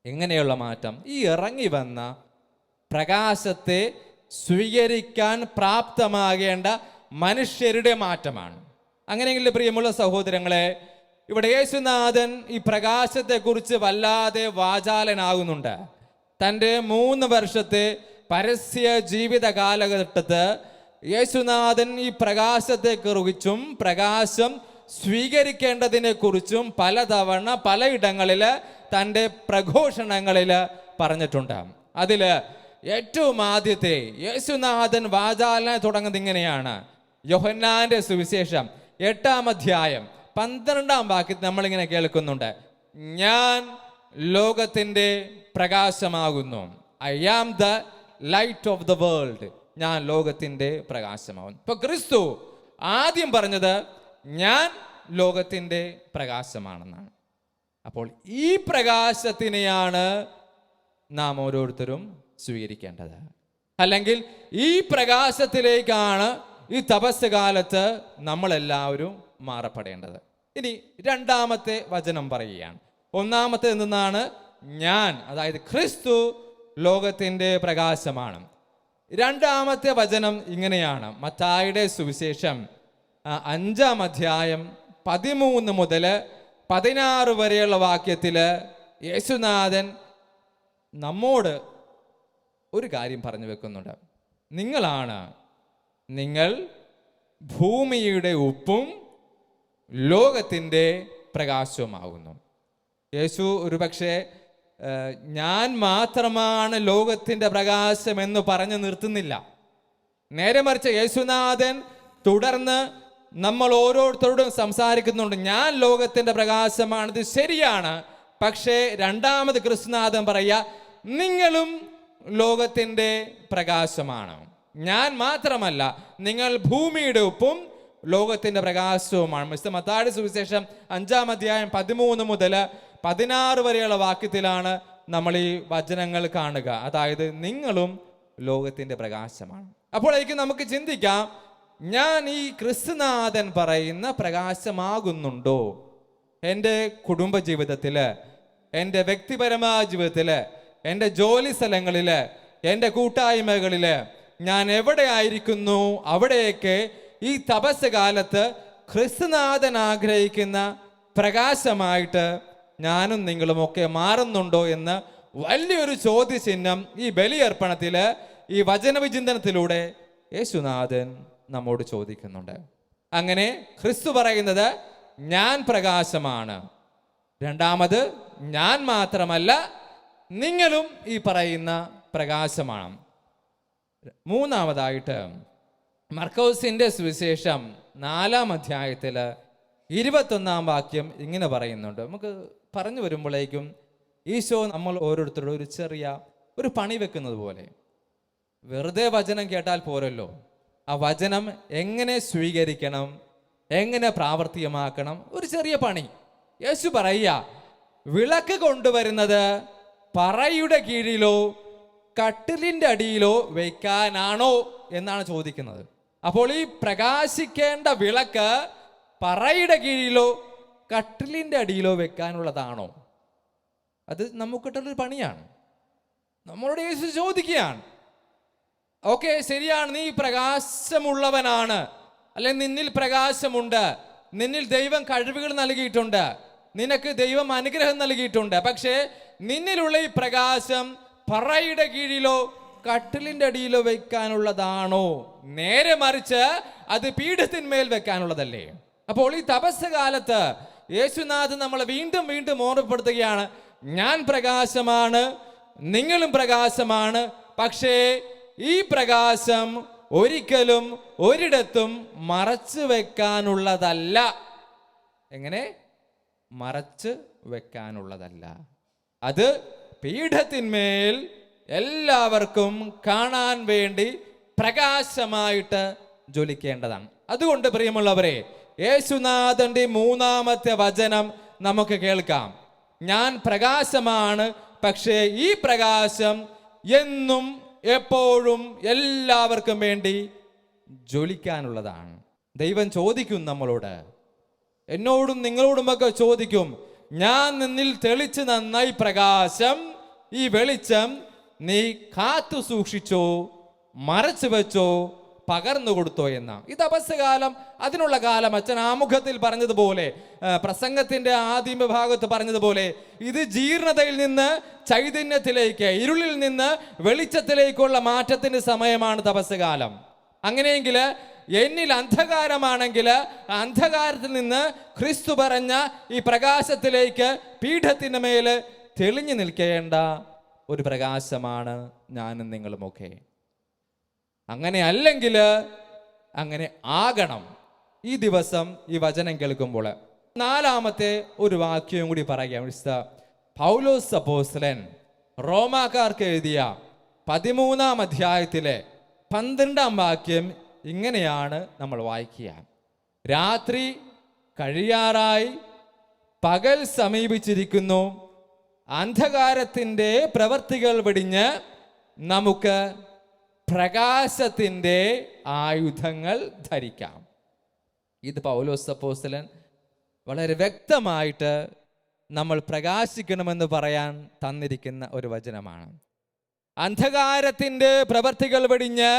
എങ്ങനെയുള്ള മാറ്റം? ഈ ഇറങ്ങി വന്ന പ്രകാശത്തെ സ്വീകരിക്കാൻ പ്രാപ്തമാകേണ്ട മനുഷ്യരുടെ മാറ്റമാണ്. അങ്ങനെയെങ്കിൽ പ്രിയമുള്ള സഹോദരങ്ങളെ, ഇവിടെ യേശുനാഥൻ ഈ പ്രകാശത്തെക്കുറിച്ച് വല്ലാതെ വാചാലനാകുന്നുണ്ട്. തൻ്റെ 3 വർഷത്തെ പരസ്യ ജീവിത കാലഘട്ടത്ത് യേശുനാഥൻ ഈ പ്രകാശത്തെക്കുറിച്ചും പ്രകാശം സ്വീകരിക്കേണ്ടതിനെ കുറിച്ചും പലതവണ പലയിടങ്ങളിൽ തൻ്റെ പ്രഘോഷണങ്ങളിൽ പറഞ്ഞിട്ടുണ്ട്. അതിൽ ഏറ്റവും ആദ്യത്തെ യേശുനാഥൻ വാചാലന തുടങ്ങുന്നത് ഇങ്ങനെയാണ്. യോഹന്നാന്റെ സുവിശേഷം 8-ാം അധ്യായം 12-ാം വാക്യത്തിൽ നമ്മളിങ്ങനെ കേൾക്കുന്നുണ്ട്, ഞാൻ ലോകത്തിൻ്റെ പ്രകാശമാകുന്നു. I am the light of the world. ഞാൻ ലോകത്തിൻ്റെ പ്രകാശമാകുന്നു. ഇപ്പൊ ക്രിസ്തു ആദ്യം പറഞ്ഞത് ഞാൻ ലോകത്തിൻ്റെ പ്രകാശമാണെന്നാണ്. അപ്പോൾ ഈ പ്രകാശത്തിനെയാണ് നാം ഓരോരുത്തരും സ്വീകരിക്കേണ്ടത്. അല്ലെങ്കിൽ ഈ പ്രകാശത്തിലേക്കാണ് ഈ തപസ് കാലത്ത് നമ്മളെല്ലാവരും മാറപ്പെടേണ്ടത്. ഇനി 2-ാമത്തെ വചനം പറയുകയാണ്. 1-ാമത്തെ എന്താണ്? ഞാൻ, അതായത് ക്രിസ്തു ലോകത്തിൻ്റെ പ്രകാശമാണ്. 2-ാമത്തെ വചനം ഇങ്ങനെയാണ്. മത്തായിയുടെ സുവിശേഷം 5-ാം അധ്യായം 13 മുതൽ 16 വരെയുള്ള വാക്യത്തിൽ യേശുനാഥൻ നമ്മോട് ഒരു കാര്യം പറഞ്ഞു വെക്കുന്നുണ്ട്. നിങ്ങൾ ഭൂമിയുടെ ഉപ്പും ലോകത്തിൻ്റെ പ്രകാശവുമാകുന്നു. യേശു ഒരുപക്ഷെ ഞാൻ മാത്രമാണ് ലോകത്തിൻ്റെ പ്രകാശം എന്ന് പറഞ്ഞു നിർത്തുന്നില്ല. നേരെ മറിച്ച് യേശുനാഥൻ തുടർന്ന് നമ്മൾ ഓരോരുത്തരോടും സംസാരിക്കുന്നുണ്ട്. ഞാൻ ലോകത്തിൻ്റെ പ്രകാശമാണ്, ഇത് ശരിയാണ്. പക്ഷേ 2-ാമത് ക്രിസ്തുനാഥൻ പറയുക, നിങ്ങളും ലോകത്തിൻ്റെ പ്രകാശമാണ്. ഞാൻ മാത്രമല്ല, നിങ്ങൾ ഭൂമിയുടെ ഉപ്പും ലോകത്തിൻ്റെ പ്രകാശവുമാണ്. മിസ്റ്റർ മത്തായിയുടെ സുവിശേഷം 5-ാം അധ്യായം 13 മുതൽ 16 വരെയുള്ള വാക്യത്തിലാണ് നമ്മൾ ഈ വചനങ്ങൾ കാണുക. അതായത് നിങ്ങളും ലോകത്തിൻ്റെ പ്രകാശമാണ്. അപ്പോഴേക്കും നമുക്ക് ചിന്തിക്കാം, ഞാൻ ഈ ക്രിസ്തുനാഥൻ പറയുന്ന പ്രകാശമാകുന്നുണ്ടോ? എൻ്റെ കുടുംബ ജീവിതത്തിൽ, എൻ്റെ വ്യക്തിപരമായ ജീവിതത്തിൽ, എൻ്റെ ജോലി സ്ഥലങ്ങളിൽ, എൻ്റെ കൂട്ടായ്മകളിൽ, ഞാൻ എവിടെ ആയിരിക്കുന്നു അവിടെയൊക്കെ ഈ തപസ് കാലത്ത് ക്രിസ്തുനാഥൻ ആഗ്രഹിക്കുന്ന പ്രകാശമായിട്ട് ഞാനും നിങ്ങളുമൊക്കെ മാറുന്നുണ്ടോ എന്ന് വലിയൊരു ചോദ്യചിഹ്നം ഈ ബലിയർപ്പണത്തിൽ, ഈ വചനവിചിന്തനത്തിലൂടെ യേശുനാഥൻ നമ്മോട് ചോദിക്കുന്നുണ്ട്. അങ്ങനെ ക്രിസ്തു പറയുന്നത് ഞാൻ പ്രകാശമാണ്. 2-ാമത് ഞാൻ മാത്രമല്ല, നിങ്ങളും ഈ പറയുന്ന പ്രകാശമാണ്. 3-ാമതായിട്ട് മർക്കോസിന്റെ സുവിശേഷം 4-ാം അധ്യായത്തിൽ 21-ാം വാക്യം ഇങ്ങനെ പറയുന്നുണ്ട്. നമുക്ക് പറഞ്ഞു വരുമ്പോഴേക്കും ഈശോ നമ്മൾ ഓരോരുത്തരോടും ഒരു ചെറിയ ഒരു പണി വെക്കുന്നത് പോലെ. വെറുതെ വചനം കേട്ടാൽ പോരല്ലോ, ആ വചനം എങ്ങനെ സ്വീകരിക്കണം, എങ്ങനെ പ്രാവർത്തികമാക്കണം, ഒരു ചെറിയ പണി. യേശു പറയുക, വിളക്ക് കൊണ്ടുവരുന്നത് പറയുടെ കീഴിലോ കട്ടിലിൻ്റെ അടിയിലോ വയ്ക്കാനാണോ എന്നാണ് ചോദിക്കുന്നത്. അപ്പോൾ ഈ പ്രകാശിക്കേണ്ട വിളക്ക് പറയുടെ കീഴിലോ കട്ടിലിൻ്റെ അടിയിലോ വെക്കാനുള്ളതാണോ? അത് നമുക്കിട്ടുള്ളൊരു പണിയാണ്. നമ്മളോട് യേശു ചോദിക്കുകയാണ്, ഓക്കെ ശരിയാണ്, നീ പ്രകാശമുള്ളവനാണ്, അല്ലെ നിന്നിൽ പ്രകാശമുണ്ട്, നിന്നിൽ ദൈവം കഴിവുകൾ നൽകിയിട്ടുണ്ട്, നിനക്ക് ദൈവം അനുഗ്രഹം നൽകിയിട്ടുണ്ട്. പക്ഷേ നിന്നിലുള്ള ഈ പ്രകാശം പറയുടെ കീഴിലോ കട്ടിലിൻ്റെ അടിയിലോ വെക്കാനുള്ളതാണോ? നേരെ മറിച്ച് അത് പീഠത്തിന്മേൽ വെക്കാനുള്ളതല്ലേ? അപ്പോൾ ഈ തപസ് കാലത്ത് യേശുനാഥൻ നമ്മളെ വീണ്ടും വീണ്ടും ഓർമ്മപ്പെടുത്തുകയാണ്, ഞാൻ പ്രകാശമാണ്, നിങ്ങളും പ്രകാശമാണ്. പക്ഷേ ഈ പ്രകാശം ഒരിക്കലും ഒരിടത്തും മറച്ചു വെക്കാനുള്ളതല്ല. എങ്ങനെ? മറച്ച് വെക്കാനുള്ളതല്ല. അത് പീഠത്തിന്മേൽ എല്ലാവർക്കും കാണാൻ വേണ്ടി പ്രകാശമായിട്ട് ജ്വലിക്കേണ്ടതാണ്. അതുകൊണ്ട് പ്രിയമുള്ളവരെ, യേശുനാഥന്റെ 3-ാമത്തെ വചനം നമുക്ക് കേൾക്കാം. ഞാൻ പ്രകാശമാണ്, പക്ഷേ ഈ പ്രകാശം എന്നും എപ്പോഴും എല്ലാവർക്കും വേണ്ടി ജ്വലിക്കാനുള്ളതാണ്. ദൈവം ചോദിക്കും നമ്മളോട്, എന്നോടും നിങ്ങളോടുമൊക്കെ ചോദിക്കും, ഞാൻ നിന്നിൽ തെളിച്ച് നന്നായി പ്രകാശം, ഈ വെളിച്ചം നീ കാത്തു സൂക്ഷിച്ചോ, മറച്ചു വെച്ചോ, പകർന്നു കൊടുത്തോ എന്ന. ഈ തപസ്സുകാലം അതിനുള്ള കാലം. അച്ഛൻ ആമുഖത്തിൽ പറഞ്ഞതുപോലെ, പ്രസംഗത്തിന്റെ ആദ്യ ഭാഗത്ത് പറഞ്ഞതുപോലെ, ഇത് ജീർണതയിൽ നിന്ന് ചൈതന്യത്തിലേക്ക്, ഇരുളിൽ നിന്ന് വെളിച്ചത്തിലേക്കുള്ള മാറ്റത്തിന്റെ സമയമാണ് തപസ്സുകാലം. അങ്ങനെയെങ്കിൽ എന്നിൽ അന്ധകാരമാണെങ്കിൽ അന്ധകാരത്തിൽ നിന്ന് ക്രിസ്തു പറഞ്ഞ ഈ പ്രകാശത്തിലേക്ക് പീഠത്തിന് മേൽ തെളിഞ്ഞു നിൽക്കേണ്ട ഒരു പ്രകാശമാണ് ഞാനും നിങ്ങളുമൊക്കെ. അങ്ങനെ അല്ലെങ്കിൽ അങ്ങനെ ആകണം. ഈ ദിവസം ഈ വചനം കേൾക്കുമ്പോൾ 4-ാമത്തെ ഒരു വാക്യം കൂടി പറയാം. പൗലോസ് അപ്പോസ്തലൻ റോമാക്കാർക്ക് എഴുതിയ 13-ാം അധ്യായത്തിലെ 12-ാം വാക്യം ഇങ്ങനെയാണ് നമ്മൾ വായിക്കുക. രാത്രി കഴിയാറായി, പകൽ സമീപിച്ചിരിക്കുന്നു, അന്ധകാരത്തിൻ്റെ പ്രവർത്തികൾ വെടിഞ്ഞ് നമുക്ക് പ്രകാശത്തിൻ്റെ ആയുധങ്ങൾ ധരിക്കാം. ഇത് പൗലോസ് അപ്പോസ്തലൻ വളരെ വ്യക്തമായിട്ട് നമ്മൾ പ്രകാശിക്കണമെന്ന് പറയാൻ തന്നിരിക്കുന്ന ഒരു വചനമാണ്. അന്ധകാരത്തിൻ്റെ പ്രവർത്തികൾ വെടിഞ്ഞ്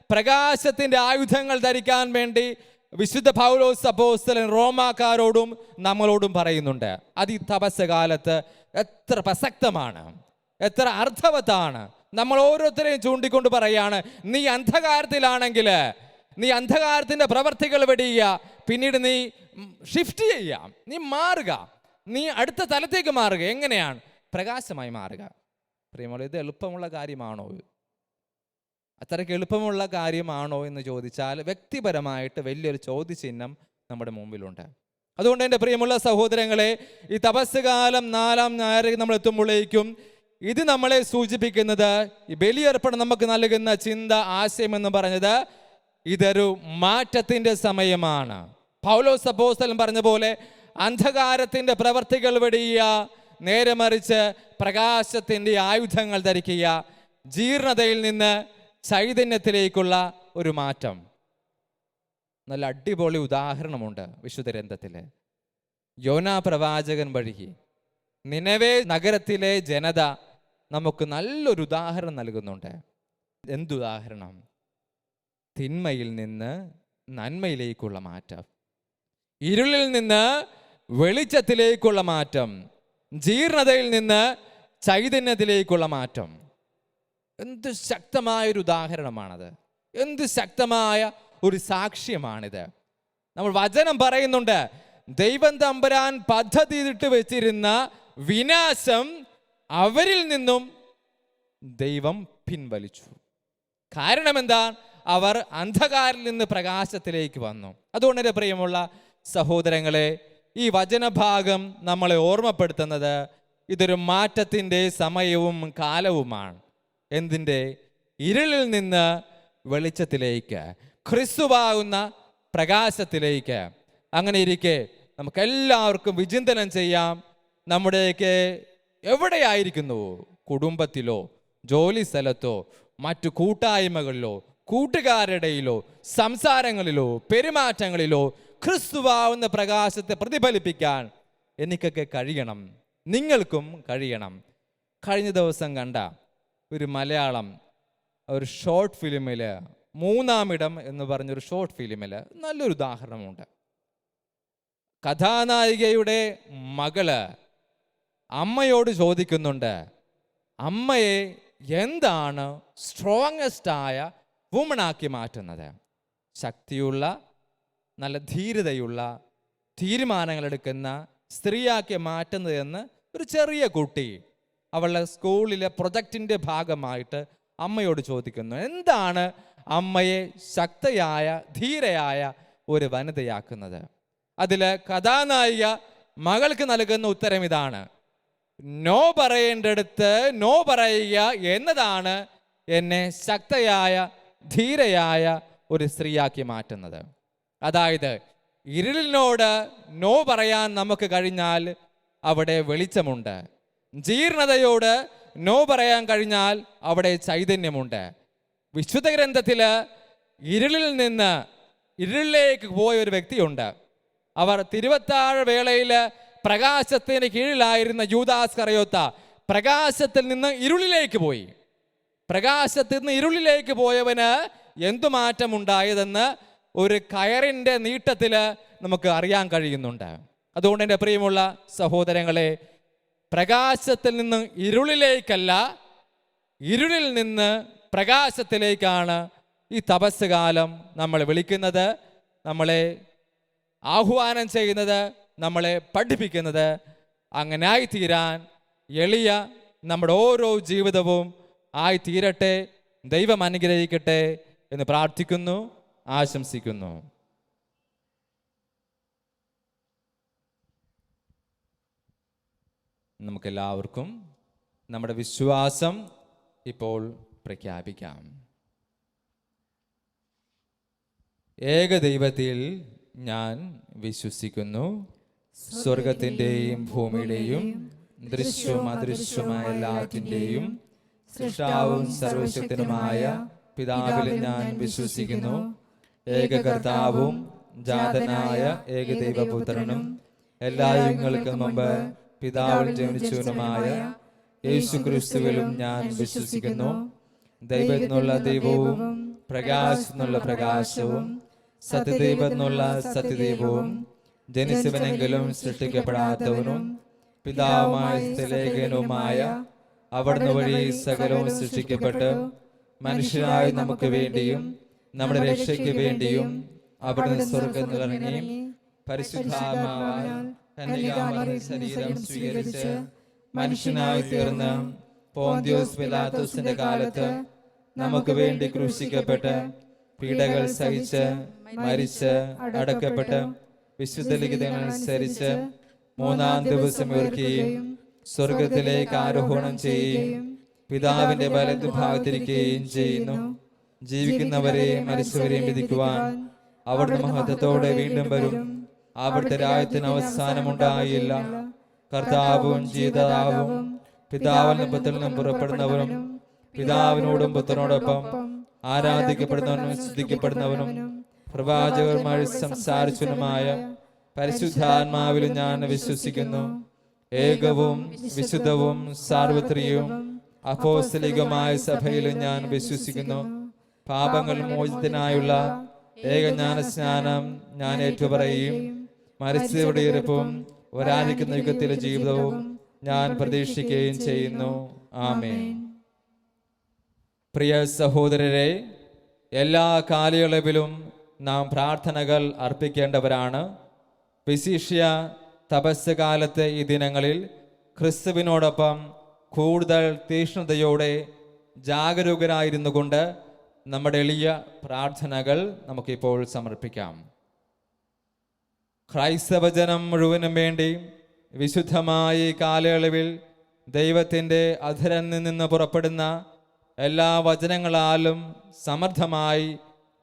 പ്രകാശത്തിൻ്റെ ആയുധങ്ങൾ ധരിക്കാൻ വേണ്ടി വിശുദ്ധ പൗലോസ് അപ്പോസ്തലൻ റോമാക്കാരോടും നമ്മളോടും പറയുന്നുണ്ട്. അത് ഈ തപസ്സുകാലത്ത് എത്ര പ്രസക്തമാണ്, എത്ര അർത്ഥവത്താണ്. നമ്മൾ ഓരോരുത്തരെയും ചൂണ്ടിക്കൊണ്ട് പറയാണ്, നീ അന്ധകാരത്തിലാണെങ്കിൽ നീ അന്ധകാരത്തിൻ്റെ പ്രവർത്തികൾ വെടിയുക, പിന്നീട് നീ ഷിഫ്റ്റ് ചെയ്യുക, നീ മാറുക, നീ അടുത്ത തലത്തേക്ക് മാറുക. എങ്ങനെയാണ്? പ്രകാശമായി മാറുക. പ്രിയമുള്ള, ഇത് എളുപ്പമുള്ള കാര്യമാണോ? അത്രയ്ക്ക് എളുപ്പമുള്ള കാര്യമാണോ എന്ന് ചോദിച്ചാൽ വ്യക്തിപരമായിട്ട് വലിയൊരു ചോദ്യചിഹ്നം നമ്മുടെ മുമ്പിലുണ്ട്. അതുകൊണ്ട് എൻ്റെ പ്രിയമുള്ള സഹോദരങ്ങളെ, ഈ തപസ്സുകാലം 4-ാം ഞായർ നമ്മൾ എത്തുമ്പോഴേക്കും ഇത് നമ്മളെ സൂചിപ്പിക്കുന്നത്, ഈ ബലിയർപ്പണം നമുക്ക് നൽകുന്ന ചിന്ത, ആശയം എന്ന് പറഞ്ഞത്, ഇതൊരു മാറ്റത്തിൻ്റെ സമയമാണ്. പൗലോസ് അപ്പോസ്തലൻ പറഞ്ഞ പോലെ അന്ധകാരത്തിൻ്റെ പ്രവർത്തികൾ വെടിയുക, നേരെ മറിച്ച് പ്രകാശത്തിൻ്റെ ആയുധങ്ങൾ ധരിക്കുക. ജീർണതയിൽ നിന്ന് ചൈതന്യത്തിലേക്കുള്ള ഒരു മാറ്റം. നല്ല അടിപൊളി ഉദാഹരണമുണ്ട് വിശുദ്ധ ഗ്രന്ഥത്തിൽ. യോനാ പ്രവാചകൻ വഴി നിനവേ നഗരത്തിലെ ജനത നമുക്ക് നല്ലൊരു ഉദാഹരണം നൽകുന്നുണ്ട്. എന്തുദാഹരണം? തിന്മയിൽ നിന്ന് നന്മയിലേക്കുള്ള മാറ്റം, ഇരുളിൽ നിന്ന് വെളിച്ചത്തിലേക്കുള്ള മാറ്റം, ജീർണതയിൽ നിന്ന് ചൈതന്യത്തിലേക്കുള്ള മാറ്റം. എന്ത് ശക്തമായൊരു ഉദാഹരണമാണത്, എന്ത് ശക്തമായ ഒരു സാക്ഷ്യമാണിത്. നമ്മൾ വചനം പറയുന്നുണ്ട്, ദൈവം തമ്പുരാൻ പദ്ധതിയിട്ട് വെച്ചിരുന്ന വിനാശം അവരിൽ നിന്നും ദൈവം പിൻവലിച്ചു. കാരണം എന്താ? അവർ അന്ധകാരിൽ നിന്ന് പ്രകാശത്തിലേക്ക് വന്നു. അതുകൊണ്ട് എൻ്റെ പ്രിയമുള്ള സഹോദരങ്ങളെ, ഈ വചനഭാഗം നമ്മളെ ഓർമ്മപ്പെടുത്തുന്നത് ഇതൊരു മാറ്റത്തിൻ്റെ സമയവും കാലവുമാണ്. എന്തിൻ്റെ? ഇരുളിൽ നിന്ന് വെളിച്ചത്തിലേക്ക്, ക്രിസ്തുവാകുന്ന പ്രകാശത്തിലേക്ക്. അങ്ങനെ ഇരിക്കെ നമുക്കെല്ലാവർക്കും വിചിന്തനം ചെയ്യാം, നമ്മുടെയൊക്കെ എവിടെയായിരിക്കുന്നു, കുടുംബത്തിലോ ജോലി സ്ഥലത്തോ മറ്റു കൂട്ടായ്മകളിലോ കൂട്ടുകാരുടെയിലോ സംസാരങ്ങളിലോ പെരുമാറ്റങ്ങളിലോ ക്രിസ്തുവാവുന്ന പ്രകാശത്തെ പ്രതിഫലിപ്പിക്കാൻ എനിക്കൊക്കെ കഴിയണം, നിങ്ങൾക്കും കഴിയണം. കഴിഞ്ഞ ദിവസം കണ്ട ഒരു മലയാളം ഒരു ഷോർട്ട് ഫിലിമിൽ, മൂന്നാമിടം എന്ന് പറഞ്ഞൊരു ഷോർട്ട് ഫിലിമിൽ നല്ലൊരു ഉദാഹരണമുണ്ട്. കഥാനായികയുടെ മകള് അമ്മയോട് ചോദിക്കുന്നുണ്ട്, അമ്മയെ എന്താണ് സ്ട്രോങ്ങസ്റ്റ് ആയ വുമണാക്കി മാറ്റുന്നത്? ശക്തിയുള്ള, നല്ല ധീരതയുള്ള തീരുമാനങ്ങളെടുക്കുന്ന സ്ത്രീയാക്കി മാറ്റുന്നതെന്ന് ഒരു ചെറിയ കുട്ടി അവളുടെ സ്കൂളിലെ പ്രൊജക്റ്റിൻ്റെ ഭാഗമായിട്ട് അമ്മയോട് ചോദിക്കുന്നു. എന്താണ് അമ്മയെ ശക്തയായ ധീരയായ ഒരു വനിതയാക്കുന്നത്? അതിൽ കഥാനായിക മകൾക്ക് നൽകുന്ന ഉത്തരം ഇതാണ്: നോ പറയേണ്ടടുത്ത് നോ പറയുക എന്നതാണ് എന്നെ ശക്തയായ ധീരയായ ഒരു സ്ത്രീയാക്കി മാറ്റുന്നത്. അതായത് ഇരുളിനോട് നോ പറയാൻ നമുക്ക് കഴിഞ്ഞാൽ അവിടെ വെളിച്ചമുണ്ട്. ജീർണതയോട് നോ പറയാൻ കഴിഞ്ഞാൽ അവിടെ ചൈതന്യമുണ്ട്. വിശുദ്ധ ഗ്രന്ഥത്തിൽ ഇരുളിൽ നിന്ന് ഇരുളിലേക്ക് പോയ ഒരു വ്യക്തിയുണ്ട്. അവർ തിരുവത്താഴ വേളയിൽ പ്രകാശത്തിന് കീഴിലായിരുന്ന യൂദാസ് കറിയോത്ത പ്രകാശത്തിൽ നിന്ന് ഇരുളിലേക്ക് പോയി. പ്രകാശത്തിൽ നിന്ന് ഇരുളിലേക്ക് പോയവന് എന്തു മാറ്റമുണ്ടായതെന്ന് ഒരു കയറിൻ്റെ നീട്ടത്തിൽ നമുക്ക് അറിയാൻ കഴിയുന്നുണ്ട്. അതുകൊണ്ട് എൻ്റെ പ്രിയമുള്ള സഹോദരങ്ങളെ, പ്രകാശത്തിൽ നിന്ന് ഇരുളിലേക്കല്ല, ഇരുളിൽ നിന്ന് പ്രകാശത്തിലേക്കാണ് ഈ തപസ് കാലം നമ്മൾ വിളിക്കുന്നത്, നമ്മളെ ആഹ്വാനം ചെയ്യുന്നത്, നമ്മളെ പഠിപ്പിക്കുന്നത്. അങ്ങനെ ആയിത്തീരാൻ എളിയ നമ്മുടെ ഓരോ ജീവിതവും ആയിത്തീരട്ടെ. ദൈവം അനുഗ്രഹിക്കട്ടെ എന്ന് പ്രാർത്ഥിക്കുന്നു, ആശംസിക്കുന്നു. നമുക്കെല്ലാവർക്കും നമ്മുടെ വിശ്വാസം ഇപ്പോൾ പ്രഖ്യാപിക്കാം. ഏകദൈവത്തിൽ ഞാൻ വിശ്വസിക്കുന്നു. സ്വർഗത്തിൻ്റെയും ഭൂമിയുടെയും ദൃശ്യവും അദൃശ്യവുമായ എല്ലാത്തിൻ്റെയും സൃഷ്ടാവും സർവശക്തനുമായ പിതാവിൽ ഞാൻ വിശ്വസിക്കുന്നു. ഏകകർത്താവും ജാതനായ ഏകദൈവപുത്രനും എല്ലാ യുഗങ്ങൾക്കും മുമ്പ് പിതാവിൽ ജനിച്ചവനുമായ യേശുക്രിസ്തുവിലും ഞാൻ വിശ്വസിക്കുന്നു. ദൈവത്തിനുള്ള ദൈവവും പ്രകാശത്തിനുള്ള പ്രകാശവും സത്യദൈവത്തിനുള്ള സത്യദൈവവും ജനിച്ചവനെങ്കിലും സൃഷ്ടിക്കപ്പെടാത്തവനും പിതാവുമായ സ്ഥലേഖനുമായ അവിടുന്ന് വഴി സകലവും സൃഷ്ടിക്കപ്പെട്ട് മനുഷ്യരായ നമുക്ക് വേണ്ടിയും നമ്മുടെ രക്ഷയ്ക്ക് വേണ്ടിയും അവിടുന്ന് സ്വർഗ്ഗത്തിൽ ഇറങ്ങി പരിശുദ്ധാത്മാവാൽ കന്യകാമറിയത്തിൽ ശരീരം സ്വീകരിച്ച് മനുഷ്യനായി തീർന്ന് പോന്തിയോസ് പിലാത്തോസിന്റെ കാലത്ത് നമുക്ക് വേണ്ടി ക്രൂശിക്കപ്പെട്ട് പീഡകൾ സഹിച്ച് മരിച്ച് അടക്കപ്പെട്ട് വിശുദ്ധ ലിഖിതങ്ങളനുസരിച്ച് മൂന്നാം ദിവസം ഉയർക്കുകയും സ്വർഗത്തിലേക്ക് ആരോഹണം ചെയ്യുകയും പിതാവിന്റെ വലതുഭാഗത്തിരിക്കുകയും ചെയ്യുന്നു. ജീവിക്കുന്നവരെയും മരിച്ചവരെയും വിധിക്കുവാൻ അവിടുന്ന് മഹത്വത്തോടെ വീണ്ടും വരും. അവിടുത്തെ രാജ്യത്തിന് അവസാനമുണ്ടായില്ല. കർത്താവും ജീതാവും പിതാവിനും പുത്രനും പുറപ്പെടുന്നവനും പിതാവിനോടും പുത്രനോടൊപ്പം ആരാധിക്കപ്പെടുന്നവനും സ്തുതിക്കപ്പെടുന്നവനും പ്രവാചകന്മാർ സംസാരിച്ചവനുമായ പരിശുദ്ധാത്മാവിലും ഞാൻ വിശ്വസിക്കുന്നു. ഏകവും വിശുദ്ധവും സാർവത്രികവും അപ്പോസ്തലികമായ സഭയിലും ഞാൻ വിശ്വസിക്കുന്നു. പാപങ്ങൾ മോചിതനായുള്ള ഏകജ്ഞാന സ്നാനം ഞാൻ ഏറ്റുപറയുകയും മരിച്ചവരുടെ ഇറപ്പും വരാനിരിക്കുന്ന യുഗത്തിലെ ജീവിതവും ഞാൻ പ്രതീക്ഷിക്കുകയും ചെയ്യുന്നു. ആമേൻ. പ്രിയ സഹോദരരെ, എല്ലാ കാലയളവിലും നാം പ്രാർത്ഥനകൾ അർപ്പിക്കേണ്ടവരാണ്. വിശിഷ്യ തപസ് കാലത്തെ ഈ ദിനങ്ങളിൽ ക്രിസ്തുവിനോടൊപ്പം കൂടുതൽ തീക്ഷ്ണതയോടെ ജാഗരൂകരായിരുന്നു കൊണ്ട് നമ്മുടെ എളിയ പ്രാർത്ഥനകൾ നമുക്കിപ്പോൾ സമർപ്പിക്കാം. ക്രൈസ്തവജനം മുഴുവനും വേണ്ടി വിശുദ്ധമായ ഈ കാലയളവിൽ ദൈവത്തിൻ്റെ അധരനിൽ നിന്ന് പുറപ്പെടുന്ന എല്ലാ വചനങ്ങളാലും സമർത്ഥമായി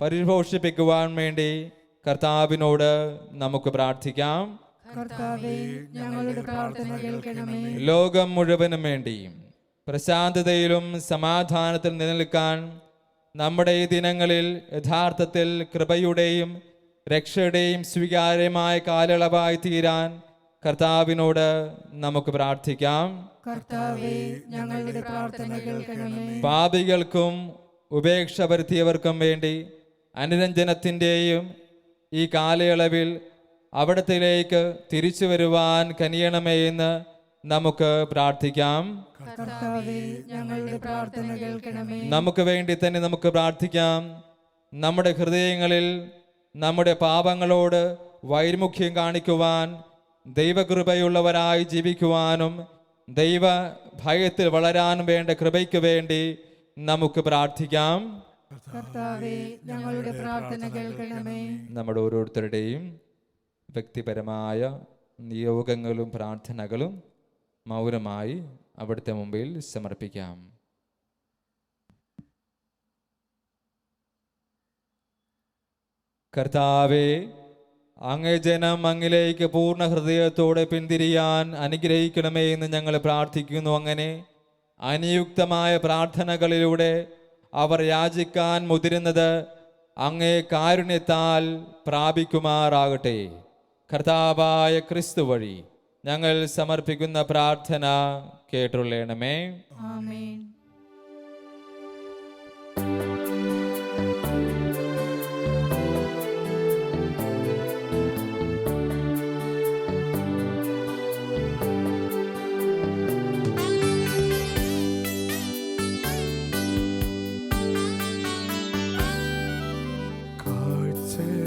പരിപോഷിപ്പിക്കുവാൻ വേണ്ടി കർത്താവിനോട് നമുക്ക് പ്രാർത്ഥിക്കാം. കർത്താവേ, ഞങ്ങളുടെ പ്രാർത്ഥന കേൾക്കണമേ. ലോകം മുഴുവനും വേണ്ടിയും പ്രശാന്തതയിലും സമാധാനത്തിൽ നിലനിൽക്കാൻ നമ്മുടെ ഈ ദിനങ്ങളിൽ യഥാർത്ഥത്തിൽ കൃപയുടെയും രക്ഷയുടെയും സ്വീകാര്യമായ കാലയളവായി തീരാൻ കർത്താവിനോട് നമുക്ക് പ്രാർത്ഥിക്കാം. കർത്താവേ, ഞങ്ങളുടെ പ്രാർത്ഥന കേൾക്കണമേ. പാപികൾക്കും ഉപേക്ഷ വരുത്തിയവർക്കും വേണ്ടി അനുരഞ്ജനത്തിൻ്റെയും ഈ കാലയളവിൽ അവിടത്തിലേക്ക് തിരിച്ചു വരുവാൻ കനിയണമേ എന്ന് നമുക്ക് പ്രാർത്ഥിക്കാം. കർത്താവേ, ഞങ്ങളുടെ പ്രാർത്ഥന കേൾക്കണമേ. നമുക്ക് വേണ്ടി തന്നെ നമുക്ക് പ്രാർത്ഥിക്കാം. നമ്മുടെ ഹൃദയങ്ങളിൽ നമ്മുടെ പാപങ്ങളോട് വൈമുഖ്യം കാണിക്കുവാൻ, ദൈവകൃപയുള്ളവരായി ജീവിക്കുവാനും ദൈവ ഭയത്തിൽ വളരാനും വേണ്ട കൃപയ്ക്ക് വേണ്ടി നമുക്ക് പ്രാർത്ഥിക്കാം. കർത്താവേ, ഞങ്ങളുടെ പ്രാർത്ഥന കേൾക്കണമേ. നമ്മുടെ ഓരോരുത്തരുടെയും വ്യക്തിപരമായ നിയോഗങ്ങളും പ്രാർത്ഥനകളും മൗനമായി അവിടുത്തെ മുമ്പിൽ സമർപ്പിക്കാം. കർത്താവേ, അങ്ങേ ജനം അങ്ങിലേക്ക് പൂർണ്ണ ഹൃദയത്തോടെ പിന്തിരിയാൻ അനുഗ്രഹിക്കണമേ എന്ന് ഞങ്ങൾ പ്രാർത്ഥിക്കുന്നു. അങ്ങനെ അനിയുക്തമായ പ്രാർത്ഥനകളിലൂടെ അവർ യാചിക്കാൻ മുതിരുന്നത് അങ്ങേ കാരുണ്യത്താൽ പ്രാപിക്കുമാറാകട്ടെ. കർത്താവായ ക്രിസ്തു വഴി ഞങ്ങൾ സമർപ്പിക്കുന്ന പ്രാർത്ഥന കേട്ടുള്ളണമേ. ആമേൻ.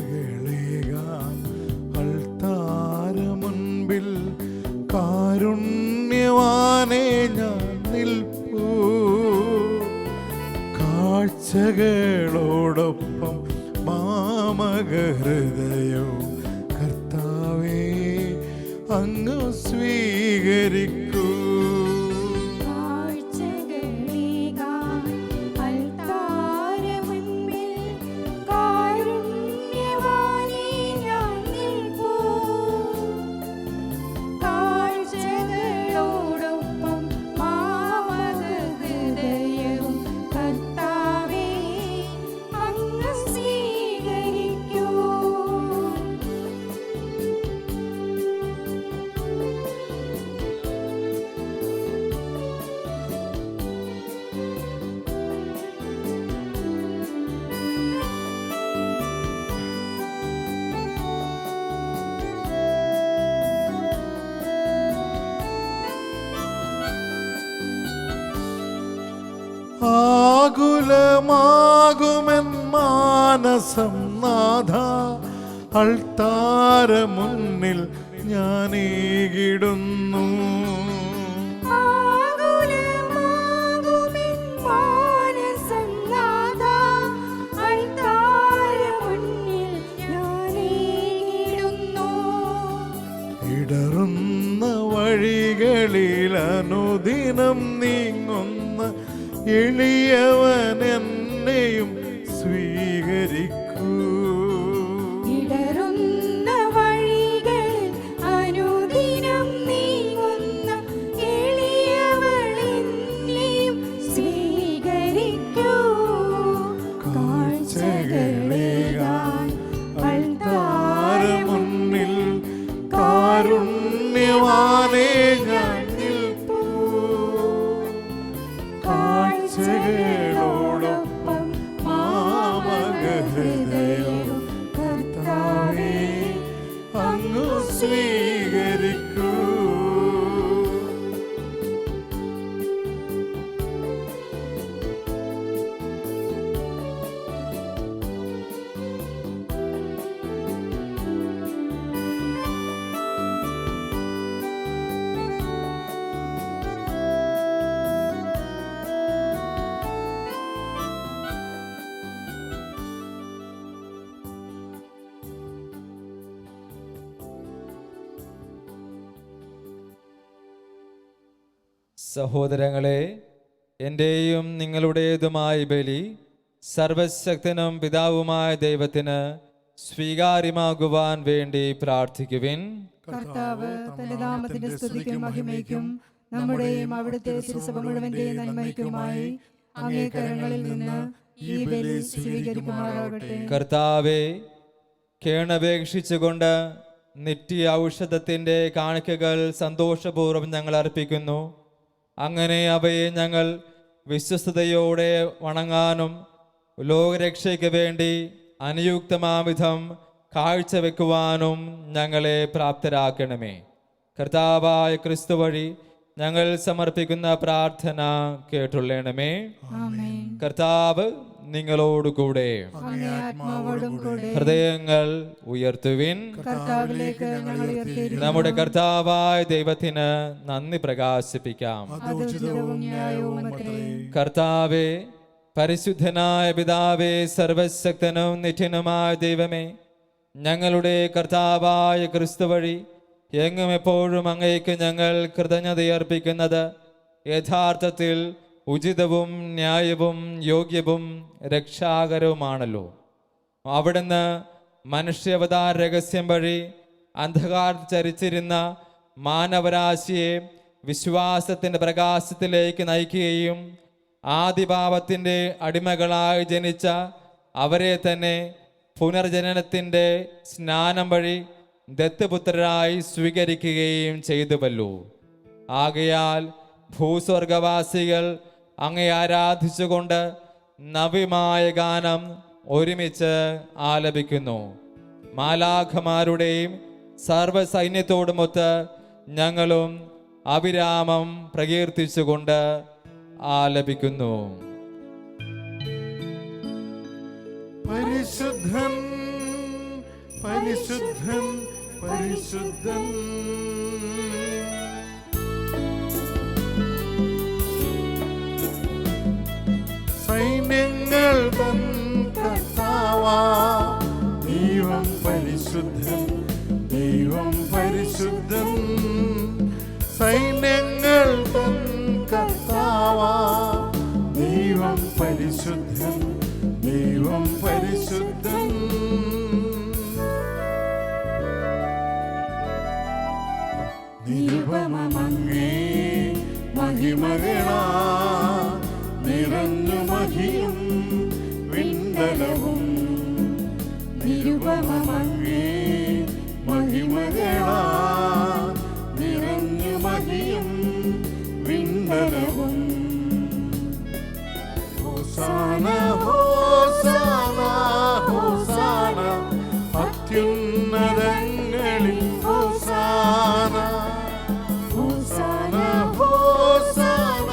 കാഴ്ചകളേകാൻ അൾത്താര മുൻപിൽ കാരുണ്യവാനേ ഞാൻ നിൽപ്പൂ. കാഴ്ചകളോടൊപ്പം മാമക ഹൃദയവും കർത്താവേ അങ്ങ് സ്വീകരിക്കൂ. ആകുലമാകുമെൻ മാനസം നാഥ, അൾത്താര മുന്നിൽ ഞാനേകിടുന്നു. ഇടറുന്ന വഴികളിൽ അനുദിനം നീങ്ങുന്ന എളിയവൻ എന്നെയും സ്വീകരിക്കൂ. ഇടറുന്ന വഴികളിൽ അനുദിനം നീങ്ങുന്ന എളിയവൻ എന്നെയും സ്വീകരിക്കൂ. കാഴ്ചകളേകാൻ അൾത്താര മുന്നിൽ കാരുണ്യവാനേ ഞാൻ നിൽപ്പൂ. കാഴ്ചകളോടൊപ്പം മാമക ഹൃദയവും കർത്താവേ അങ്ങ് സ്വീകരിക്കൂ. സഹോദരങ്ങളെ, എൻ്റെയും നിങ്ങളുടേതുമായ ബലി സർവശക്തനും പിതാവുമായ ദൈവത്തിന് സ്വീകാര്യമാകുവാൻ വേണ്ടി പ്രാർത്ഥിക്കുവിൻ. കർത്താവ് തന്റെ നാമത്തിന്റെ സ്തുതിക്കും മഹിമയ്ക്കും നമ്മുടെയും അവിടുത്തെ തിരുസഭ മുഴുവന്റെയും നന്മയ്ക്കുമായി അങ്ങേ കരങ്ങളിൽ നിന്ന് ഈ ബലി സ്വീകരിക്കുമാറാകട്ടെ. കർത്താവെ, കേണപേക്ഷിച്ചുകൊണ്ട് നിത്യ ഔഷധത്തിൻ്റെ കാണിക്കകൾ സന്തോഷപൂർവ്വം ഞങ്ങൾ അർപ്പിക്കുന്നു. അങ്ങനെ അവയെ ഞങ്ങൾ വിശ്വസ്തയോടെ വണങ്ങാനും ലോകരക്ഷയ്ക്ക് വേണ്ടി അനുയുക്തമാവിധം കാഴ്ചവെക്കുവാനും ഞങ്ങളെ പ്രാപ്തരാക്കണമേ. കർത്താവായ ക്രിസ്തു വഴി ഞങ്ങൾ സമർപ്പിക്കുന്ന പ്രാർത്ഥന കേട്ടുള്ളണമേ. ആമേൻ. കർത്താവ് നിങ്ങളോടുകൂടെ. അങ്ങേ ആത്മാവോടും കൂടെ. ഹൃദയങ്ങൾ ഉയർത്തുവിൻ. കർത്താവിലേക്ക് ഞങ്ങൾ ഉയർത്തിയിരിക്കുന്നു. നമ്മുടെ കർത്താവായ ദൈവത്തിന് നന്ദി പ്രകാശിപ്പിക്കാം. അത് ഉചിതവും ന്യായവുമത്രേ. കർത്താവേ, പരിശുദ്ധനായ പിതാവേ, സർവശക്തനും നിത്യനുമായ ദൈവമേ, ഞങ്ങളുടെ കർത്താവായ ക്രിസ്തു വഴി എങ്ങും എപ്പോഴും അങ്ങേക്ക് ഞങ്ങൾ കൃതജ്ഞതയർപ്പിക്കുന്നത് യഥാർത്ഥത്തിൽ ഉചിതവും ന്യായവും യോഗ്യവും രക്ഷാകരവുമാണല്ലോ. അവിടുന്ന് മനുഷ്യാവതാര രഹസ്യം വഴി അന്ധകാരത്തിൽ ചരിച്ചിരുന്ന മാനവരാശിയെ വിശ്വാസത്തിൻ്റെ പ്രകാശത്തിലേക്ക് നയിക്കുകയും ആദിപാപത്തിൻ്റെ അടിമകളായി ജനിച്ച അവരെ തന്നെ പുനർജനനത്തിൻ്റെ സ്നാനം വഴി ദത്തുപുത്രരായി സ്വീകരിക്കുകയും ചെയ്തുവല്ലോ. ആകയാൽ ഭൂസ്വർഗവാസികൾ അങ്ങേ ആരാധിച്ചുകൊണ്ട് നവ്യമായ ഗാനം ഒരുമിച്ച് ആലപിക്കുന്നു. മാലാഖമാരുടെയും സർവ്വസൈന്യത്തോടുമൊത്ത് ഞങ്ങളും അവിരാമം പ്രകീർത്തിച്ചുകൊണ്ട് ആലപിക്കുന്നു. പരിശുദ്ധൻ പരിശുദ്ധൻ പരിശുദ്ധൻ, സൈന്യങ്ങൾ തൻ കർത്താവാ ദൈവം പരിശുദ്ധൻ, ദൈവം പരിശുദ്ധൻ, സൈന്യങ്ങൾ തൻ കർത്താവാ ദൈവം പരിശുദ്ധൻ, ദൈവം പരിശുദ്ധൻ. നിരുപമങ്ങേ മഹിമകളാ നിറഞ്ഞു മഹിയും വിണ്ടലവും, നിരുപമങ്ങേ മഹിമകളാ നിറഞ്ഞു മഹിയും വിണ്ടലവും. ഹോസാന ഹോസാന ഹോസാന അത്യുന്നതങ്ങളിൽ ഹോസാന, ഹോസാന ഹോസാന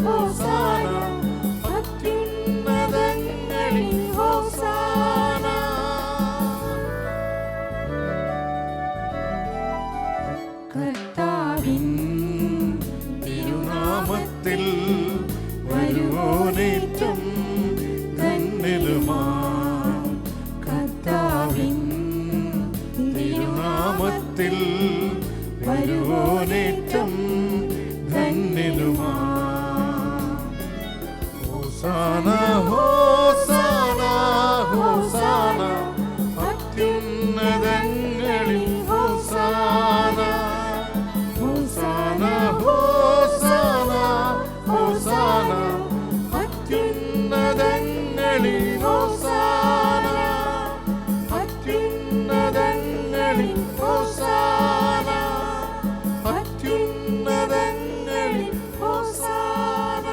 ഹോസാന അത്യുന്നതങ്ങളിൽ ഹോസാന. കർത്താവിൻ തിരുനാമത്തിൽ വരുവോനേറ്റം ധന്യലുമാ, കർത്താവിൻ തിരുനാമത്തിൽ വരുവോനേറ്റം ധന്യലുമാ. ഹോസാന ഹോസാന ഹോസാന അത്യുന്നതങ്ങളിൽ ഹോസാന, ഹോസാന ഹോസാന ഹോസാന അത്യുന്നതങ്ങളിൽ ഹോസാന, അത്യുന്നതങ്ങളിൽ ഹോസാന, അത്യുന്നതങ്ങളിൽ ഹോസാന.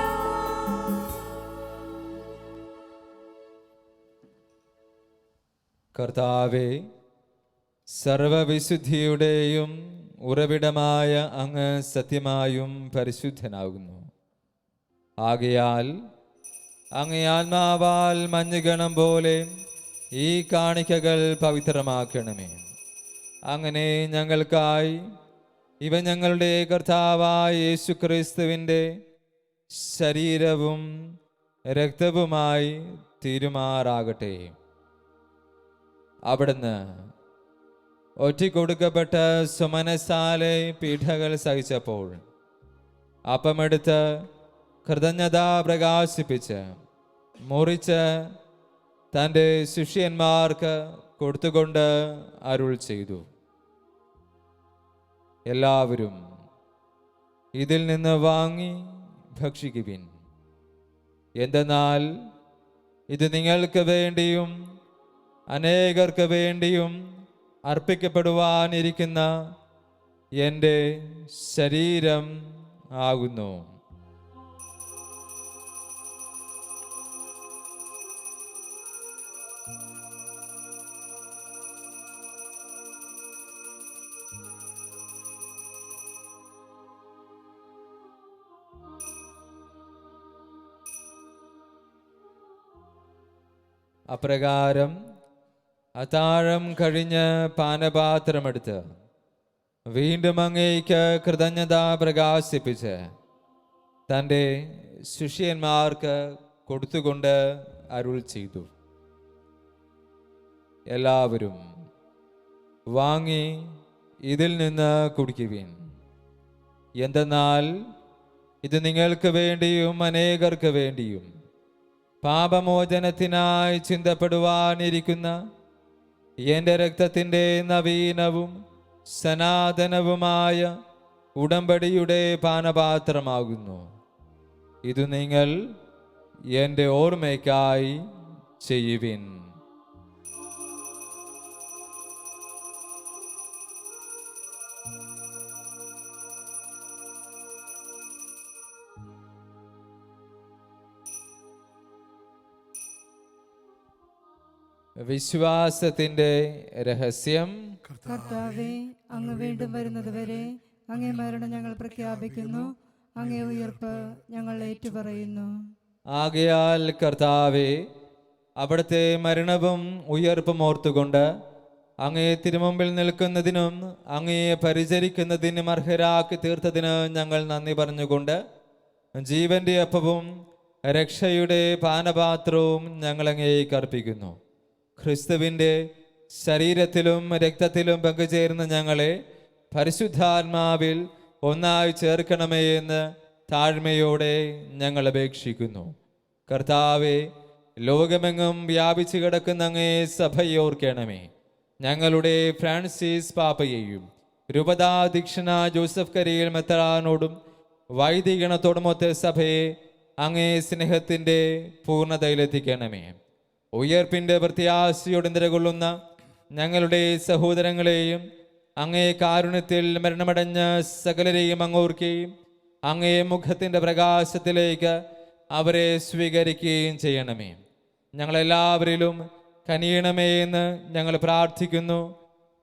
കർത്താവേ, സർവവിശുദ്ധിയുടെയും ഉറവിടമായ അങ്ങ് സത്യമായും പരിശുദ്ധനാകുന്നു. ആകയാൽ അങ്ങേ ആത്മാവാൽ മഞ്ഞുകണം പോലെ ഈ കാണിക്കകൾ പവിത്രമാക്കണമേ. അങ്ങനെ ഞങ്ങൾക്കായി ഇവ ഞങ്ങളുടെ കർത്താവായ യേശുക്രിസ്തുവിൻ്റെ ശരീരവും രക്തവുമായി തീരുമാറാകട്ടെ. അവിടുന്ന് ഒറ്റിക്കൊടുക്കപ്പെട്ട സുമനസാലെ പീഠകൾ സഹിച്ചപ്പോൾ അപ്പമെടുത്ത് കൃതജ്ഞത പ്രകാശിപ്പിച്ച് മുറിച്ച് തൻ്റെ ശിഷ്യന്മാർക്ക് കൊടുത്തുകൊണ്ട് അരുൾ ചെയ്തു, എല്ലാവരും ഇതിൽ നിന്ന് വാങ്ങി ഭക്ഷിക്കുവിൻ. എന്തെന്നാൽ ഇത് നിങ്ങൾക്ക് വേണ്ടിയും അനേകർക്ക് വേണ്ടിയും അർപ്പിക്കപ്പെടുവാനിരിക്കുന്ന എൻ്റെ ശരീരം ആകുന്നു. അപ്രകാരം അത്താഴം കഴിഞ്ഞ് പാനപാത്രമെടുത്ത് വീണ്ടും അങ്ങേക്ക് കൃതജ്ഞത പ്രകാശിപ്പിച്ച് തൻ്റെ ശിഷ്യന്മാർക്ക് കൊടുത്തുകൊണ്ട് അരുൾ ചെയ്തു, എല്ലാവരും വാങ്ങി ഇതിൽ നിന്ന് കുടിക്കുവിൻ. എന്തെന്നാൽ ഇത് നിങ്ങൾക്ക് വേണ്ടിയും അനേകർക്ക് വേണ്ടിയും പാപമോചനത്തിനായി ചിന്തപ്പെടുവാനിരിക്കുന്ന എൻ്റെ രക്തത്തിൻ്റെ നവീനവും സനാതനവുമായ ഉടമ്പടിയുടെ പാനപാത്രമാകുന്നു. ഇത് നിങ്ങൾ എൻ്റെ ഓർമ്മയ്ക്കായി ചെയ്യുവിൻ. വിശ്വാസത്തിന്റെ രഹസ്യം. കർത്താവേ, അങ്ങ് വീണ്ടും വരുന്നത് വരെ അങ്ങേ മരണം ഞങ്ങൾ പ്രഖ്യാപിക്കുന്നു, അങ്ങേ ഉയർപ്പ് ഞങ്ങൾ ഏറ്റുപറയുന്നു. ആകയാൽ കർത്താവേ, അവിടുത്തെ മരണവും ഉയർപ്പും ഓർത്തുകൊണ്ട് അങ്ങേ തിരുമുമ്പിൽ നിൽക്കുന്നതിനും അങ്ങയെ പരിചരിക്കുന്നതിനും അർഹരാക്കി തീർത്തതിന് ഞങ്ങൾ നന്ദി പറഞ്ഞുകൊണ്ട് ജീവന്റെ അപ്പവും രക്ഷയുടെ പാനപാത്രവും ഞങ്ങൾ അങ്ങേക്ക് അർപ്പിക്കുന്നു. ക്രിസ്തുവിൻ്റെ ശരീരത്തിലും രക്തത്തിലും പങ്കുചേർന്ന് ഞങ്ങളെ പരിശുദ്ധാത്മാവിൽ ഒന്നായി ചേർക്കണമേ എന്ന് താഴ്മയോടെ ഞങ്ങൾ അപേക്ഷിക്കുന്നു. കർത്താവെ, ലോകമെങ്ങും വ്യാപിച്ചു കിടക്കുന്ന അങ്ങേ സഭയോർക്കണമേ. ഞങ്ങളുടെ ഫ്രാൻസിസ് പാപ്പയെയും രൂപതാധ്യക്ഷന ജോസഫ് കരിയിൽ മെത്രാനോടും വൈദികണത്തോടുമൊത്ത സഭയെ അങ്ങേ സ്നേഹത്തിൻ്റെ പൂർണ്ണതയിലെത്തിക്കണമേ. ഉയർപ്പിൻ്റെ പ്രത്യാശയോടെ നിലകൊള്ളുന്ന ഞങ്ങളുടെ സഹോദരങ്ങളെയും അങ്ങേ കാരുണ്യത്തിൽ മരണമടഞ്ഞ സകലരെയും അങ്ങോർക്കുകയും അങ്ങേ മുഖത്തിൻ്റെ പ്രകാശത്തിലേക്ക് അവരെ സ്വീകരിക്കുകയും ചെയ്യണമേ. ഞങ്ങളെല്ലാവരിലും കനിയണമേ എന്ന് ഞങ്ങൾ പ്രാർത്ഥിക്കുന്നു.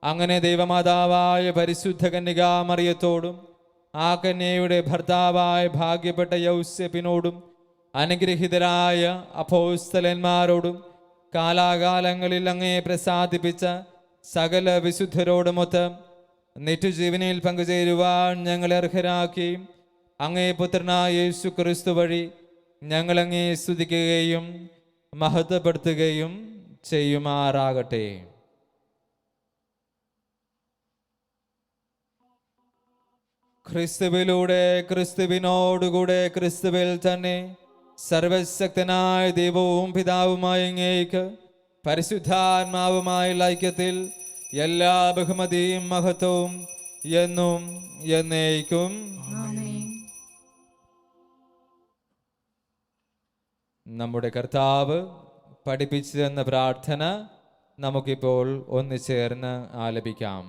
അങ്ങനെ ദൈവമാതാവായ പരിശുദ്ധ കന്യകാ മറിയത്തോടും ആ കന്യയുടെ ഭർത്താവായ ഭാഗ്യപ്പെട്ട യൗസേപ്പിനോടും അനുഗ്രഹീതരായ അപ്പോസ്തലന്മാരോടും കാലാകാലങ്ങളിൽ അങ്ങയെ പ്രസാദിപ്പിച്ച സകല വിശുദ്ധരോടുമൊത്ത് നിത്യജീവനിൽ പങ്കുചേരുവാൻ ഞങ്ങളെ അർഹരാക്കുകയും അങ്ങേ പുത്രനായ യേശു ക്രിസ്തു വഴി ഞങ്ങളങ്ങേ സ്തുതിക്കുകയും മഹത്വപ്പെടുത്തുകയും ചെയ്യുമാറാകട്ടെ. ക്രിസ്തുവിലൂടെ, ക്രിസ്തുവിനോടുകൂടെ, ക്രിസ്തുവിൽ തന്നെ സർവശക്തനായ ദൈവവും പിതാവുമായ അങ്ങേക്ക് പരിശുദ്ധാത്മാവുമായ ഐക്യത്തിൽ എല്ലാ ബഹുമതിയും മഹത്വവും എന്നും എന്നേക്കും. നമ്മുടെ കർത്താവ് പഠിപ്പിച്ചു തന്ന പ്രാർത്ഥന നമുക്കിപ്പോൾ ഒന്നുചേർന്ന് ആലപിക്കാം.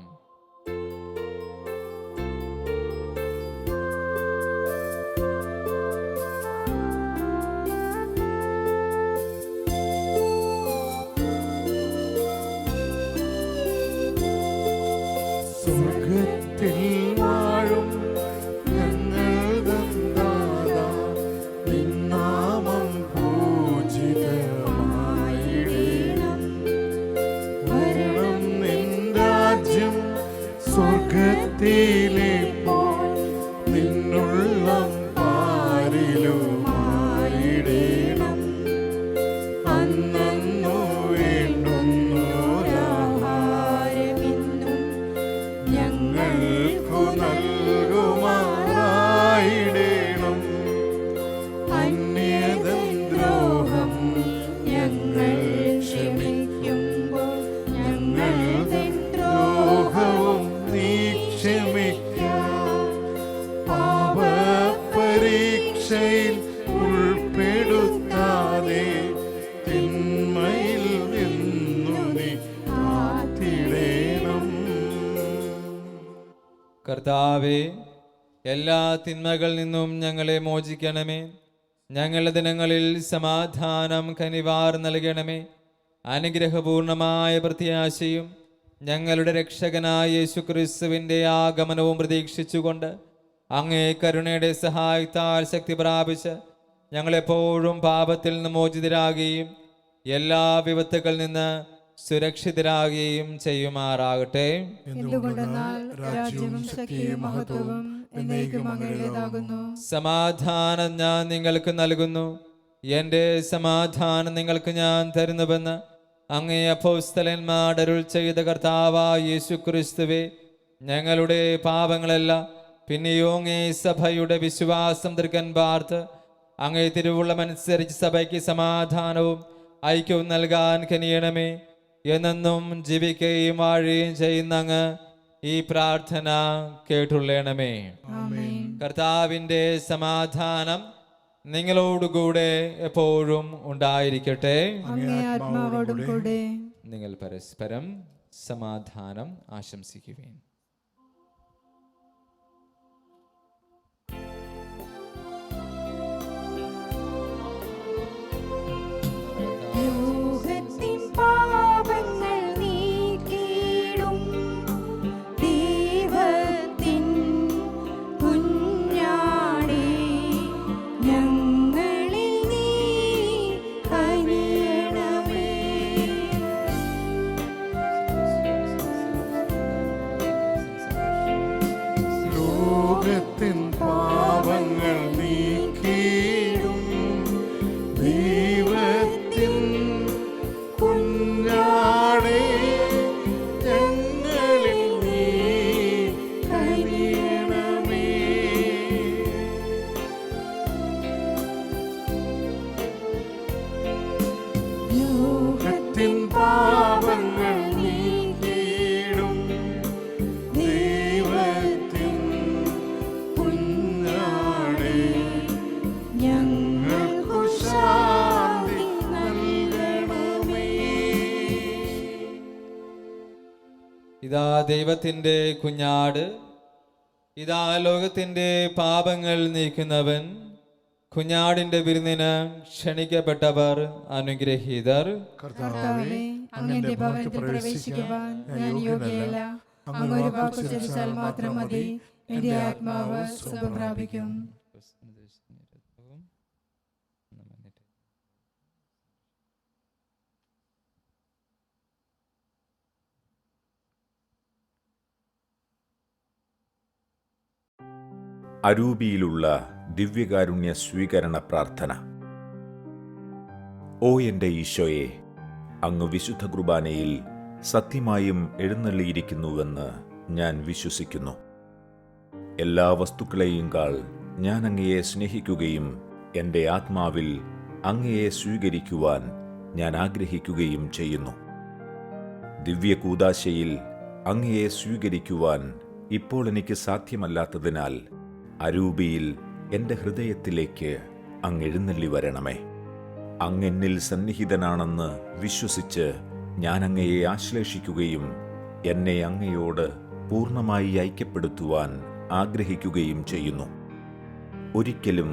സ്വർഗത്തിൽ വാഴും ഞങ്ങൾ ദന്താത, നിന്നാമം പൂജിതമായിടേണം. വരണം നിൻ രാജ്യം സ്വർഗത്തിലെ പോൽ, നിന്നുള്ളം പാരിലുമായിടേണം. അന്നു വേണ്ടുന്നോരാഹാരമിന്നും ഞങ്ങൾക്കു നൽകുമാറായിടേണം. അന്യദ്രോഹം ഞങ്ങൾ ക്ഷമിക്കുമ്പോൾ ഞങ്ങൾ കർത്താവേ, എല്ലാ തിന്മകളിൽ നിന്നും ഞങ്ങളെ മോചിക്കണമേ. ഞങ്ങളുടെ ദിനങ്ങളിൽ സമാധാനം കനിവാർ നൽകണമേ. അനുഗ്രഹപൂർണമായ പ്രത്യാശയും ഞങ്ങളുടെ രക്ഷകനായ യേശുക്രിസ്തുവിൻ്റെ ആഗമനവും പ്രതീക്ഷിച്ചുകൊണ്ട് അങ്ങേ കരുണയുടെ സഹായത്താൽ ശക്തി പ്രാപിച്ച് ഞങ്ങളെപ്പോഴും പാപത്തിൽ നിന്ന് മോചിതരാകുകയും എല്ലാ വിപത്തുകളിൽ നിന്ന് സുരക്ഷിതരാകുകയും ചെയ്യുമാറാകട്ടെ. എന്തുകൊണ്ടെന്നാൽ രാജ്യവും ശക്തിയും മഹത്വവും എന്നേക്കും അങ്ങയുടേതാകുന്നു. സമാധാനം ഞാൻ നിങ്ങൾക്ക് നൽകുന്നു, എൻ്റെ സമാധാനം നിങ്ങൾക്ക് ഞാൻ തരുന്നുവെന്ന് അങ്ങേ അപ്പോസ്തലന്മാർ അരുൾ ചെയ്ത കർത്താവായ യേശുക്രിസ്തുവേ, ഞങ്ങളുടെ പാപങ്ങളെല്ലാം പിന്നെയോ അങ്ങേ സഭയുടെ വിശ്വാസം തീർക്കാൻ പാർത്ത് അങ്ങേ തിരുവുള്ളമനുസരിച്ച് സഭയ്ക്ക് സമാധാനവും ഐക്യവും നൽകാൻ കനിയണമേ. എന്നെന്നും ജീവിക്കുകയും വാഴുകയും ചെയ്യുന്ന അങ്ങ് ഈ പ്രാർത്ഥന കേട്ടുള്ളണമേ. കർത്താവിൻ്റെ സമാധാനം നിങ്ങളോടുകൂടെ എപ്പോഴും ഉണ്ടായിരിക്കട്ടെ. ആത്മാവോടും കൂടെ. നിങ്ങൾ പരസ്പരം സമാധാനം ആശംസിക്കുവേൻ. പാപങ്ങൾ നീക്കിയിടും ദൈവത്തിൻ കുഞ്ഞാടേ, ഞങ്ങളിൽ നീ കനിയണമേ. ലോകത്തിൻ പാപങ്ങൾ നീക്കിയിടും ദൈവത്തിൻ കുഞ്ഞാടേ, ഞങ്ങൾക്കു ശാന്തി നൽകണമേ. ഇതാ ദൈവത്തിൻ്റെ കുഞ്ഞാട്, ഇതാ ലോകത്തിൻ്റെ പാപങ്ങൾ നീക്കുന്നവൻ. കുഞ്ഞാടിൻ്റെ വിരുന്നിന് ക്ഷണിക്കപ്പെട്ടവർ അനുഗ്രഹീതർ. കർത്താവേ, അങ്ങയുടെ ഭവനത്തിൽ പ്രവേശിക്കുവാൻ ഞാൻ യോഗ്യയല്ല. അങ്ങ് ഒരു വാക്ക് ഉച്ചരിച്ചാൽ മാത്രം മതി, എന്റെ ആത്മാവ് സുഖം പ്രാപിക്കും. അരൂപിയിലുള്ള ദിവ്യകാരുണ്യ സ്വീകരണ പ്രാർത്ഥന. ഓ എൻ്റെ ഈശോയെ, അങ്ങ് വിശുദ്ധ കുർബാനയിൽ സത്യമായും എഴുന്നള്ളിയിരിക്കുന്നുവെന്ന് ഞാൻ വിശ്വസിക്കുന്നു. എല്ലാ വസ്തുക്കളെയും കാൾ ഞാൻ അങ്ങയെ സ്നേഹിക്കുകയും എൻ്റെ ആത്മാവിൽ അങ്ങയെ സ്വീകരിക്കുവാൻ ഞാൻ ആഗ്രഹിക്കുകയും ചെയ്യുന്നു. ദിവ്യകൂദാശയിൽ അങ്ങയെ സ്വീകരിക്കുവാൻ ഇപ്പോൾ എനിക്ക് സാധ്യമല്ലാത്തതിനാൽ അരൂപിയിൽ എൻ്റെ ഹൃദയത്തിലേക്ക് അങ്ങ് എഴുന്നള്ളി വരണമേ. അങ്ങെന്നിൽ സന്നിഹിതനാണെന്ന് വിശ്വസിച്ച് ഞാൻ അങ്ങയെ ആശ്ലേഷിക്കുകയും എന്നെ അങ്ങയോട് പൂർണ്ണമായി ഐക്യപ്പെടുത്തുവാൻ ആഗ്രഹിക്കുകയും ചെയ്യുന്നു. ഒരിക്കലും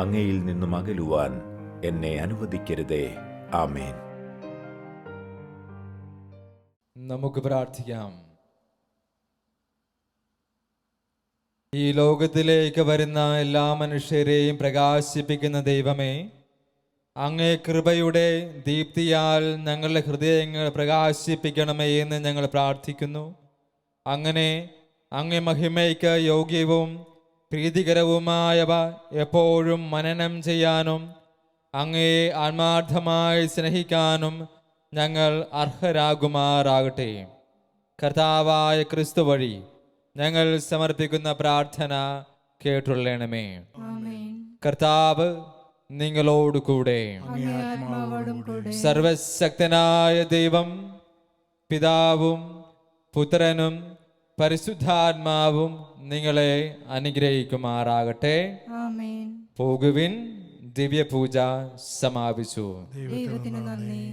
അങ്ങയിൽ നിന്നും അകലുവാൻ എന്നെ അനുവദിക്കരുതേ. ആമേൻ. നമുക്ക് പ്രാർത്ഥിക്കാം. ഈ ലോകത്തിലേക്ക് വരുന്ന എല്ലാ മനുഷ്യരെയും പ്രകാശിപ്പിക്കുന്ന ദൈവമേ, അങ്ങേ കൃപയുടെ ദീപ്തിയാൽ ഞങ്ങളുടെ ഹൃദയങ്ങൾ പ്രകാശിപ്പിക്കണമേ എന്ന് ഞങ്ങൾ പ്രാർത്ഥിക്കുന്നു. അങ്ങനെ അങ്ങേ മഹിമയ്ക്ക് യോഗ്യവും പ്രീതികരവുമായവ എപ്പോഴും മനനം ചെയ്യാനും അങ്ങയെ ആത്മാർത്ഥമായി സ്നേഹിക്കാനും ഞങ്ങൾ അർഹരാകുമാറാകട്ടെ. കർത്താവായ ക്രിസ്തു വഴി ഞങ്ങൾ സമർപ്പിക്കുന്ന പ്രാർത്ഥന കേട്ടുള്ളണമേ. കർത്താവ് നിങ്ങളോടുകൂടെ. സർവശക്തനായ ദൈവം പിതാവും പുത്രനും പരിശുദ്ധാത്മാവും നിങ്ങളെ അനുഗ്രഹിക്കുമാറാകട്ടെ. പോകുവിൻ. ദിവ്യപൂജ സമാപിച്ചു. ദൈവത്തിന് നന്ദി.